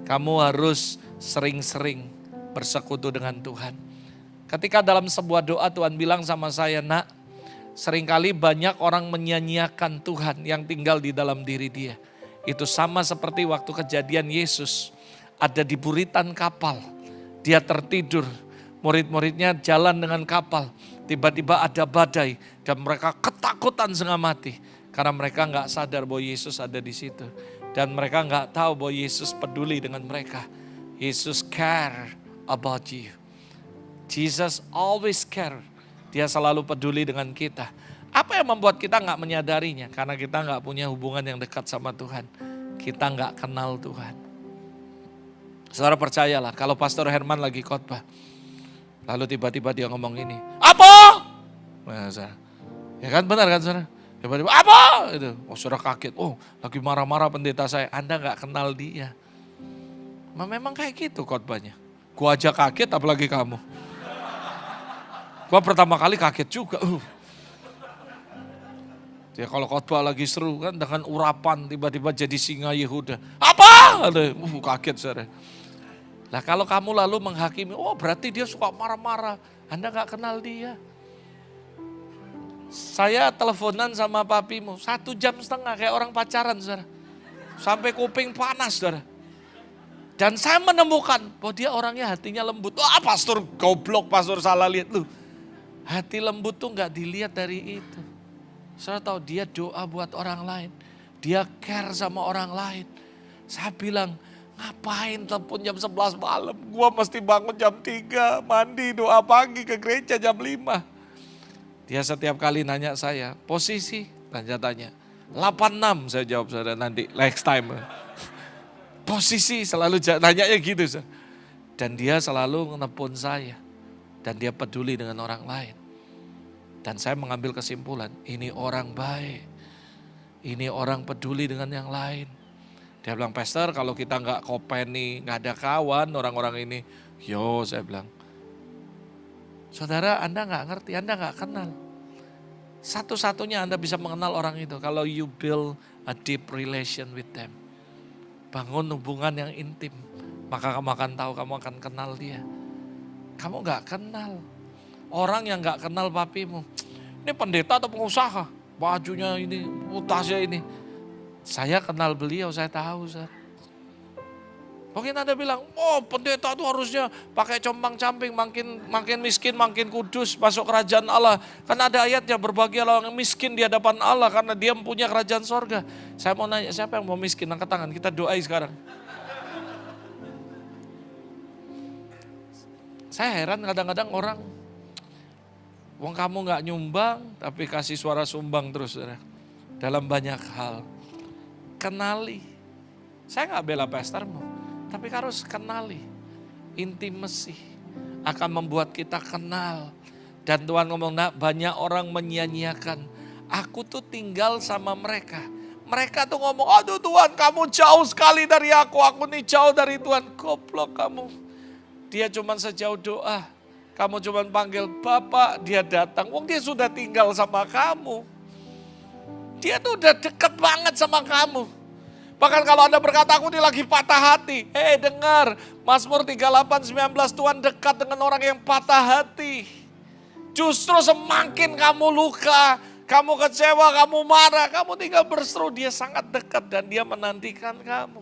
kamu harus sering-sering bersekutu dengan Tuhan. Ketika dalam sebuah doa Tuhan bilang sama saya, nak, seringkali banyak orang menyanyiakan Tuhan yang tinggal di dalam diri dia. Itu sama seperti waktu kejadian Yesus ada di buritan kapal. Dia tertidur, murid-muridnya jalan dengan kapal. Tiba-tiba ada badai dan mereka ketakutan setengah mati. Karena mereka gak sadar bahwa Yesus ada di situ. Dan mereka gak tahu bahwa Yesus peduli dengan mereka. Yesus care about you. Jesus always care. Dia selalu peduli dengan kita. Apa yang membuat kita gak menyadarinya? Karena kita gak punya hubungan yang dekat sama Tuhan. Kita gak kenal Tuhan. Saudara percayalah, kalau Pastor Herman lagi khotbah, lalu tiba-tiba dia ngomong ini, apa? Nah, ya kan benar kan saudara? Tiba-tiba apa? Itu, saudara kaget, lagi marah-marah pendeta saya, Anda gak kenal dia. Memang kayak gitu khotbahnya. Gua aja kaget apalagi kamu. Gua pertama kali kaget juga. Dia kalau khotbah lagi seru kan dengan urapan tiba-tiba jadi singa Yehuda. Apa? Kaget saudara. Lah kalau kamu lalu menghakimi, oh berarti dia suka marah-marah. Anda gak kenal dia. Saya teleponan sama papimu 1,5 jam kayak orang pacaran saudara. Sampai kuping panas saudara. Dan saya menemukan bahwa dia orangnya hatinya lembut. Wah pastor goblok, pastor salah lihat lu. Hati lembut tuh gak dilihat dari itu. Saya tahu dia doa buat orang lain. Dia care sama orang lain. Saya bilang, ngapain telepon jam 11 malam? Gua mesti bangun jam 3, mandi, doa pagi ke gereja jam 5. Dia setiap kali nanya saya, posisi? Tanya-tanya. 86 saya jawab saudara nanti, next time. Posisi selalu nanya gitu. Dan dia selalu nelpon saya. Dan dia peduli dengan orang lain. Dan saya mengambil kesimpulan, ini orang baik. Ini orang peduli dengan yang lain. Dia bilang, pastor kalau kita gak kopeni, gak ada kawan orang-orang ini. Yo saya bilang, saudara Anda gak ngerti, Anda gak kenal. Satu-satunya Anda bisa mengenal orang itu kalau you build a deep relation with them. Bangun hubungan yang intim, maka kamu akan tahu, kamu akan kenal dia. Kamu gak kenal. Orang yang gak kenal papimu, ini pendeta atau pengusaha, bajunya ini, tasnya ini. Saya kenal beliau, saya tahu. Mungkin Anda bilang, oh pendeta itu harusnya pakai compang-camping, makin miskin, makin kudus, masuk kerajaan Allah. Karena ada ayatnya, berbahagialah orang yang miskin di hadapan Allah, karena dia mempunyai kerajaan sorga. Saya mau nanya, siapa yang mau miskin? Angkat tangan, kita doai sekarang. Saya heran kadang-kadang orang, wong kamu gak nyumbang, tapi kasih suara sumbang terus. Saudara. Dalam banyak hal. Kenali. Saya gak bela pastormu, tapi harus kenali. Intimacy akan membuat kita kenal. Dan Tuhan ngomong, nah, banyak orang menyia-nyiakan. Aku tuh tinggal sama mereka. Mereka tuh ngomong, aduh Tuhan kamu jauh sekali dari aku nih jauh dari Tuhan. Goblok kamu. Dia cuma sejauh doa. Kamu cuma panggil Bapak, dia datang. Wong dia sudah tinggal sama kamu. Dia tuh udah deket banget sama kamu. Bahkan kalau Anda berkata aku ini lagi patah hati. Dengar, Mazmur 38:19, Tuhan dekat dengan orang yang patah hati. Justru semakin kamu luka, kamu kecewa, kamu marah, kamu tinggal berseru. Dia sangat dekat dan dia menantikan kamu.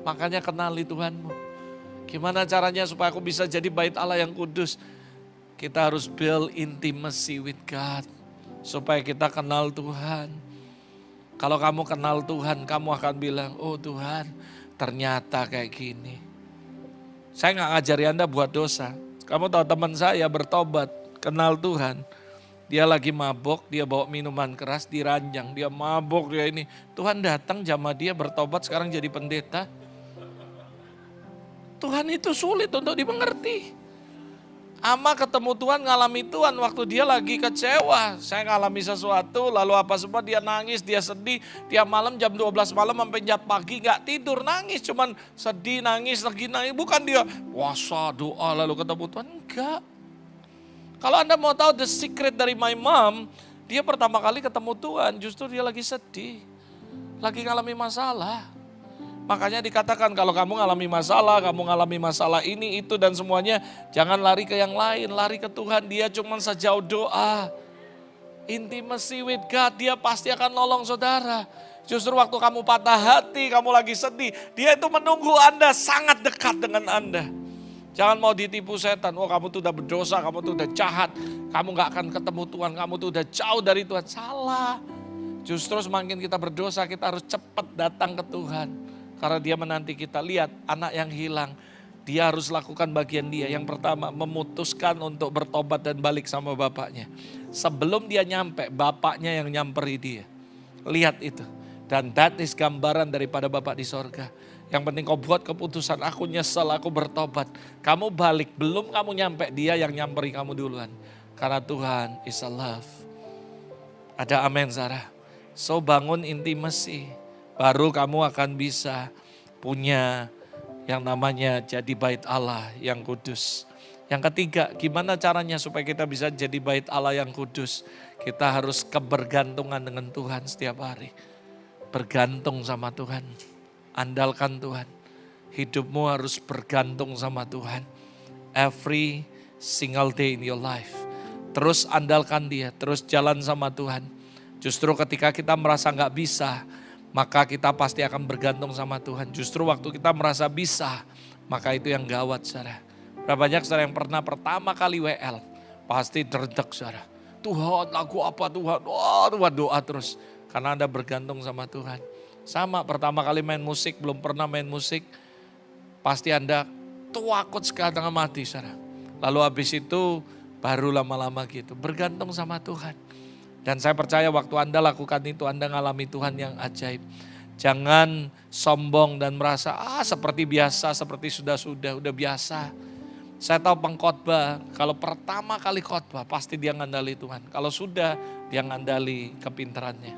Makanya kenali Tuhanmu. Gimana caranya supaya aku bisa jadi bait Allah yang kudus? Kita harus build intimacy with God. Supaya kita kenal Tuhan. Kalau kamu kenal Tuhan, kamu akan bilang, oh Tuhan ternyata kayak gini. Saya gak ngajari Anda buat dosa. Kamu tahu teman saya bertobat, kenal Tuhan. Dia lagi mabok, dia bawa minuman keras, diranjang. Dia mabok, dia ini. Tuhan datang jamaah dia bertobat, sekarang jadi pendeta. Tuhan itu sulit untuk dimengerti. Ama ketemu Tuhan, ngalami Tuhan waktu dia lagi kecewa. Saya ngalami sesuatu, lalu apa semua dia nangis, dia sedih. Tiap malam jam 12 malam sampai jam pagi gak tidur, nangis. Cuman sedih, nangis, lagi nangis. Bukan dia puasa, doa lalu ketemu Tuhan, enggak. Kalau Anda mau tahu the secret dari my mom, dia pertama kali ketemu Tuhan justru dia lagi sedih. Lagi ngalami masalah. Makanya dikatakan kalau kamu ngalami masalah ini, itu dan semuanya, jangan lari ke yang lain, lari ke Tuhan. Dia cuma sejauh doa. Intimacy with God, dia pasti akan nolong saudara. Justru waktu kamu patah hati, kamu lagi sedih, dia itu menunggu Anda, sangat dekat dengan Anda. Jangan mau ditipu setan, oh kamu tuh udah berdosa, kamu tuh udah jahat, kamu gak akan ketemu Tuhan, kamu tuh udah jauh dari Tuhan. Salah. Justru semakin kita berdosa, kita harus cepat datang ke Tuhan. Karena dia menanti kita. Lihat anak yang hilang, dia harus lakukan bagian dia. Yang pertama, memutuskan untuk bertobat dan balik sama bapaknya. Sebelum dia nyampe, bapaknya yang nyamperi dia. Lihat itu. Dan that is gambaran daripada Bapak di sorga. Yang penting kau buat keputusan, aku nyesel, aku bertobat. Kamu balik, belum kamu nyampe, dia yang nyamperi kamu duluan. Karena Tuhan is a love. Ada amin Sarah. So bangun intimacy. Baru kamu akan bisa punya yang namanya jadi bait Allah yang kudus. Yang ketiga, gimana caranya supaya kita bisa jadi bait Allah yang kudus? Kita harus kebergantungan dengan Tuhan setiap hari. Bergantung sama Tuhan. Andalkan Tuhan. Hidupmu harus bergantung sama Tuhan. Every single day in your life. Terus andalkan Dia, terus jalan sama Tuhan. Justru ketika kita merasa gak bisa, maka kita pasti akan bergantung sama Tuhan. Justru waktu kita merasa bisa, maka itu yang gawat, saudara. Berapa banyak saudara yang pernah pertama kali WL, pasti derdek saudara. Tuhan, lagu apa Tuhan? Wah, Tuhan doa terus. Karena Anda bergantung sama Tuhan. Sama pertama kali main musik, belum pernah main musik, pasti Anda takut sekali tengah mati saudara. Lalu habis itu baru lama-lama gitu, bergantung sama Tuhan. Dan saya percaya waktu Anda lakukan itu, Anda ngalami Tuhan yang ajaib. Jangan sombong dan merasa, seperti biasa, seperti sudah udah biasa. Saya tahu pengkhotbah, kalau pertama kali khotbah pasti dia ngandali Tuhan. Kalau sudah, dia ngandali kepintarannya.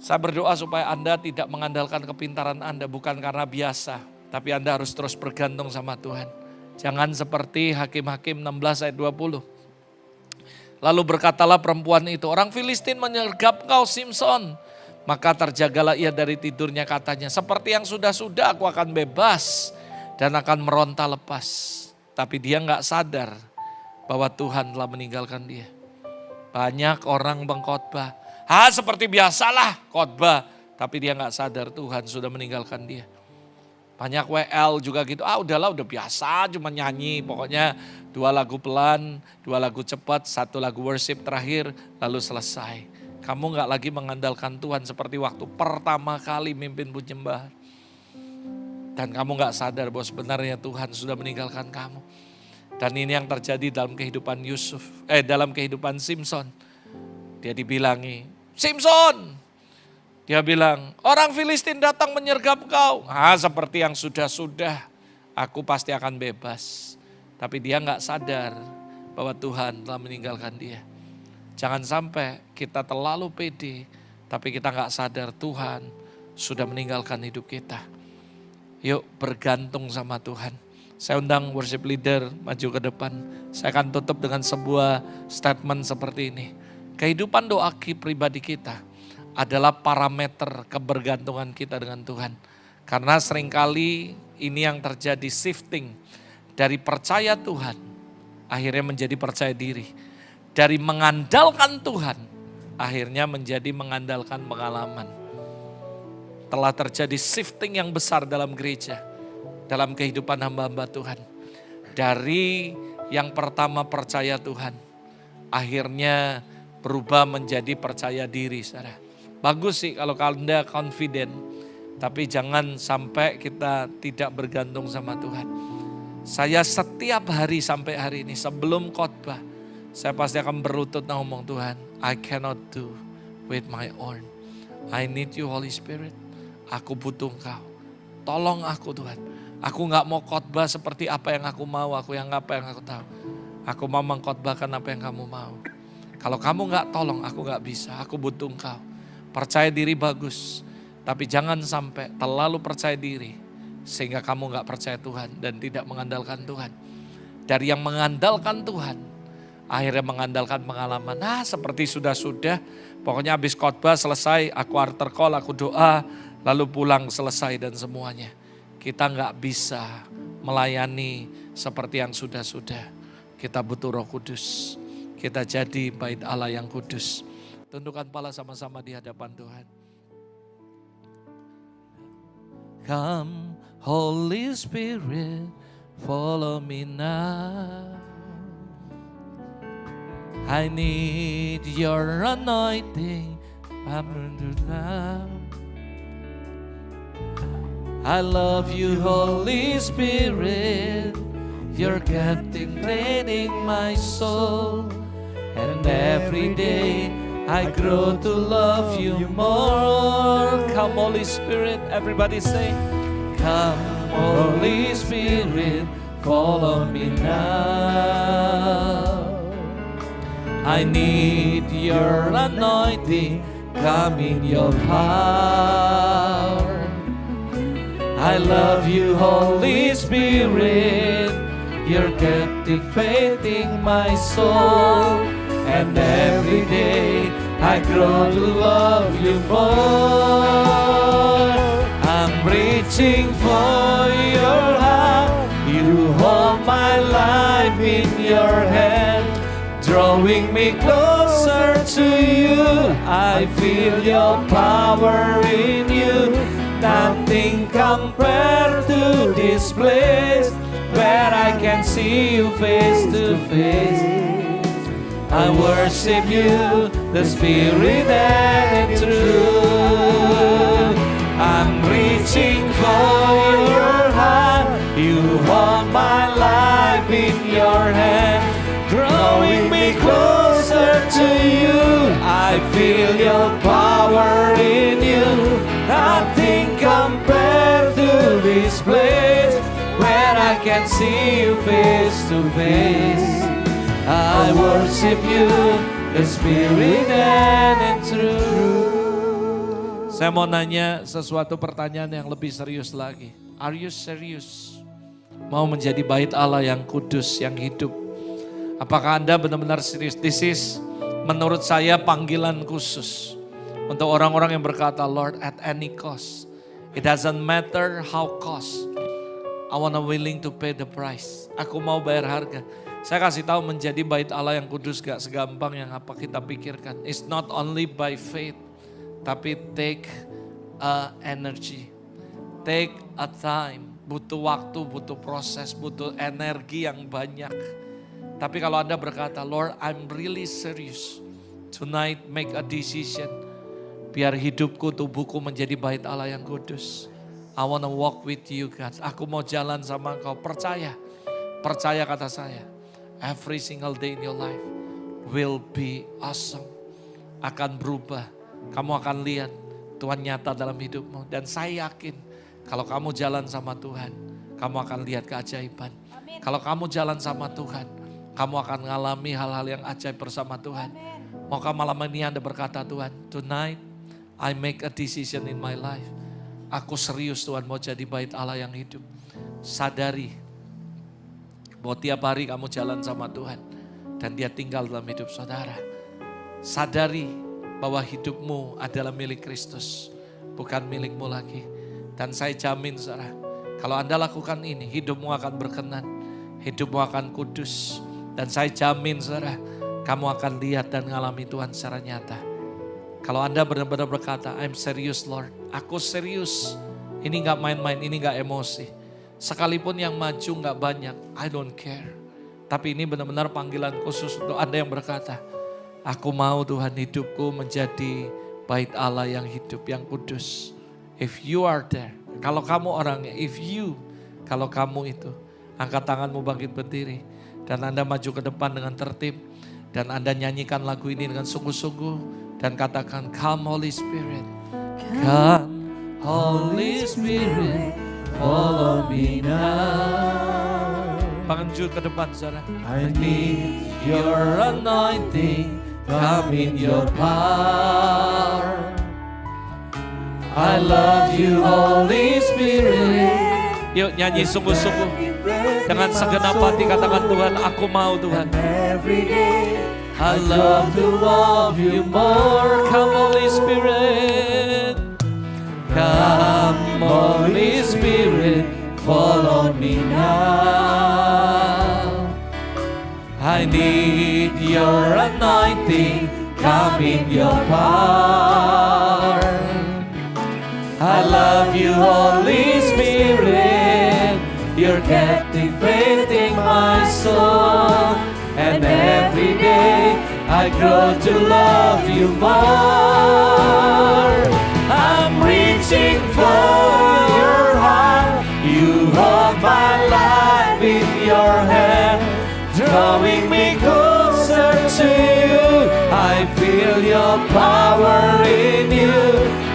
Saya berdoa supaya Anda tidak mengandalkan kepintaran Anda, bukan karena biasa. Tapi Anda harus terus bergantung sama Tuhan. Jangan seperti Hakim-Hakim 16 ayat 20. Lalu berkatalah perempuan itu, orang Filistin menyergap kau Simson. Maka terjagalah ia dari tidurnya, katanya, seperti yang sudah-sudah aku akan bebas dan akan meronta lepas. Tapi dia gak sadar bahwa Tuhan telah meninggalkan dia. Banyak orang mengkhotbah, seperti biasalah khotbah. Tapi dia gak sadar Tuhan sudah meninggalkan dia. Banyak WL juga gitu, udahlah udah biasa cuma nyanyi. Pokoknya 2 lagu pelan, 2 lagu cepat, 1 lagu worship terakhir, lalu selesai. Kamu gak lagi mengandalkan Tuhan seperti waktu pertama kali mimpin penyembahan. Dan kamu gak sadar bahwa sebenarnya Tuhan sudah meninggalkan kamu. Dan ini yang terjadi dalam kehidupan dalam kehidupan Simson. Dia dibilangi, Simson. Dia bilang, orang Filistin datang menyergap kau. Seperti yang sudah-sudah, aku pasti akan bebas. Tapi dia gak sadar bahwa Tuhan telah meninggalkan dia. Jangan sampai kita terlalu pede, tapi kita gak sadar Tuhan sudah meninggalkan hidup kita. Yuk bergantung sama Tuhan. Saya undang worship leader maju ke depan. Saya akan tutup dengan sebuah statement seperti ini. Kehidupan doa pribadi kita adalah parameter kebergantungan kita dengan Tuhan. Karena seringkali ini yang terjadi shifting. Dari percaya Tuhan, akhirnya menjadi percaya diri. Dari mengandalkan Tuhan, akhirnya menjadi mengandalkan pengalaman. Telah terjadi shifting yang besar dalam gereja, dalam kehidupan hamba-hamba Tuhan. Dari yang pertama percaya Tuhan, akhirnya berubah menjadi percaya diri. Saudara. Bagus sih kalau Anda confident, tapi jangan sampai kita tidak bergantung sama Tuhan. Saya setiap hari sampai hari ini sebelum khotbah, saya pasti akan berlutut ngomong, Tuhan, I cannot do with my own. I need you Holy Spirit. Aku butuh Engkau. Tolong aku Tuhan. Aku gak mau khotbah seperti apa yang aku mau, apa yang aku tahu. Aku mau mengkhotbahkan apa yang kamu mau. Kalau kamu gak tolong, aku gak bisa. Aku butuh Engkau. Percaya diri bagus. Tapi jangan sampai terlalu percaya diri. Sehingga kamu gak percaya Tuhan dan tidak mengandalkan Tuhan. Dari yang mengandalkan Tuhan, akhirnya mengandalkan pengalaman. Seperti sudah-sudah. Pokoknya habis khotbah selesai, aku altar call, aku doa. Lalu pulang selesai dan semuanya. Kita gak bisa melayani seperti yang sudah-sudah. Kita butuh Roh Kudus. Kita jadi bait Allah yang kudus. Tundukkan kepala sama-sama di hadapan Tuhan. Come Holy Spirit, follow me now. I need your anointing. I love you, Holy Spirit. You're captivating my soul. And every day I grow to love you more. Come, Holy Spirit, everybody say, come, Holy Spirit, follow me now. I need your anointing, come in your power. I love you, Holy Spirit. You're captivating my soul, and every day I grow to love you more. I'm reaching for your heart. You hold my life in your hand, drawing me closer to you. I feel your power in you. Nothing compared to this place where I can see you face to face. I worship you, the Spirit and truth. I'm reaching for your heart. You hold my life in your hand, drawing me closer to you. I feel your power in you. Nothing compared to this place where I can see you face to face. I worship you, the Spirit and truth. Saya mau nanya sesuatu pertanyaan yang lebih serius lagi. Are you serious? Mau menjadi bait Allah yang kudus, yang hidup? Apakah Anda benar-benar serius? This is menurut saya panggilan khusus untuk orang-orang yang berkata, Lord, at any cost. It doesn't matter how cost. I wanna willing to pay the price. Aku mau bayar harga. Saya kasih tahu menjadi bait Allah yang kudus gak segampang yang apa kita pikirkan. It's not only by faith, tapi take energy, take a time. Butuh waktu, butuh proses, butuh energi yang banyak. Tapi kalau Anda berkata, Lord, I'm really serious. Tonight make a decision. Biar hidupku, tubuhku menjadi bait Allah yang kudus. I wanna walk with you, God. Aku mau jalan sama Engkau. Percaya kata saya. Every single day in your life will be awesome. Akan berubah. Kamu akan lihat Tuhan nyata dalam hidupmu. Dan saya yakin kalau kamu jalan sama Tuhan, kamu akan lihat keajaiban. Amin. Kalau kamu jalan sama Tuhan, kamu akan mengalami hal-hal yang ajaib bersama Tuhan. Maukah malam ini Anda berkata, Tuhan, tonight I make a decision in my life. Aku serius Tuhan mau jadi bait Allah yang hidup. Sadari bahwa tiap hari kamu jalan sama Tuhan dan Dia tinggal dalam hidup saudara. Sadari bahwa hidupmu adalah milik Kristus, bukan milikmu lagi. Dan saya jamin saudara, kalau Anda lakukan ini, hidupmu akan berkenan, hidupmu akan kudus. Dan saya jamin saudara, kamu akan lihat dan mengalami Tuhan secara nyata. Kalau Anda benar-benar berkata, I'm serious Lord, aku serius. Ini gak main-main, ini gak emosi. Sekalipun yang maju gak banyak, I don't care. Tapi ini benar-benar panggilan khusus untuk Anda yang berkata, aku mau Tuhan hidupku menjadi bait Allah yang hidup, yang kudus. If you are there, kalau kamu orangnya, kalau kamu itu, angkat tanganmu bangkit berdiri. Dan Anda maju ke depan dengan tertib. Dan Anda nyanyikan lagu ini dengan sungguh-sungguh. Dan katakan, come Holy Spirit. Come Holy Spirit, follow me now. Panjul ke depan saudara. I need your anointing, come in your power. I love you Holy Spirit. Yuk nyanyi sungguh-sungguh. Dengan segenap hati katakan, Tuhan aku mau Tuhan. I love to love you more. Come Holy Spirit. Come Holy Spirit, follow me now. I need your anointing, come in your power. I love you Holy Spirit, you're captivating my soul. And every day I grow to love you more. I'm reaching for your heart. You hold my life in your hand, drawing me closer to you. I feel your power in you.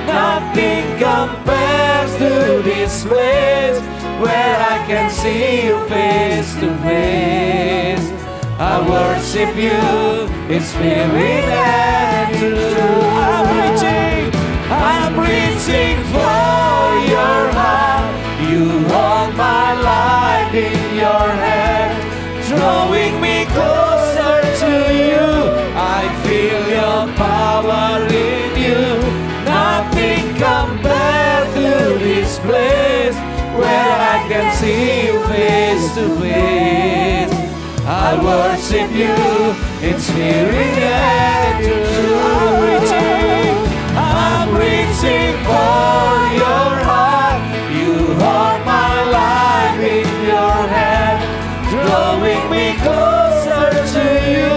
Nothing compares to this place where I can see you face to face. I worship you in spirit and truth. I'm reaching for your heart. You hold my life in your hand, to face. I worship you in spirit and truth. I'm reaching for your heart. You hold my life in your hand, drawing me closer to you.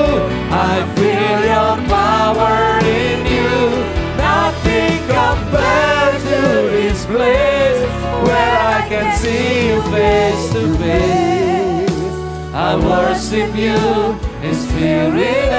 I feel your power in you. Nothing compares to this place where I can see you face to face. I worship you in spirit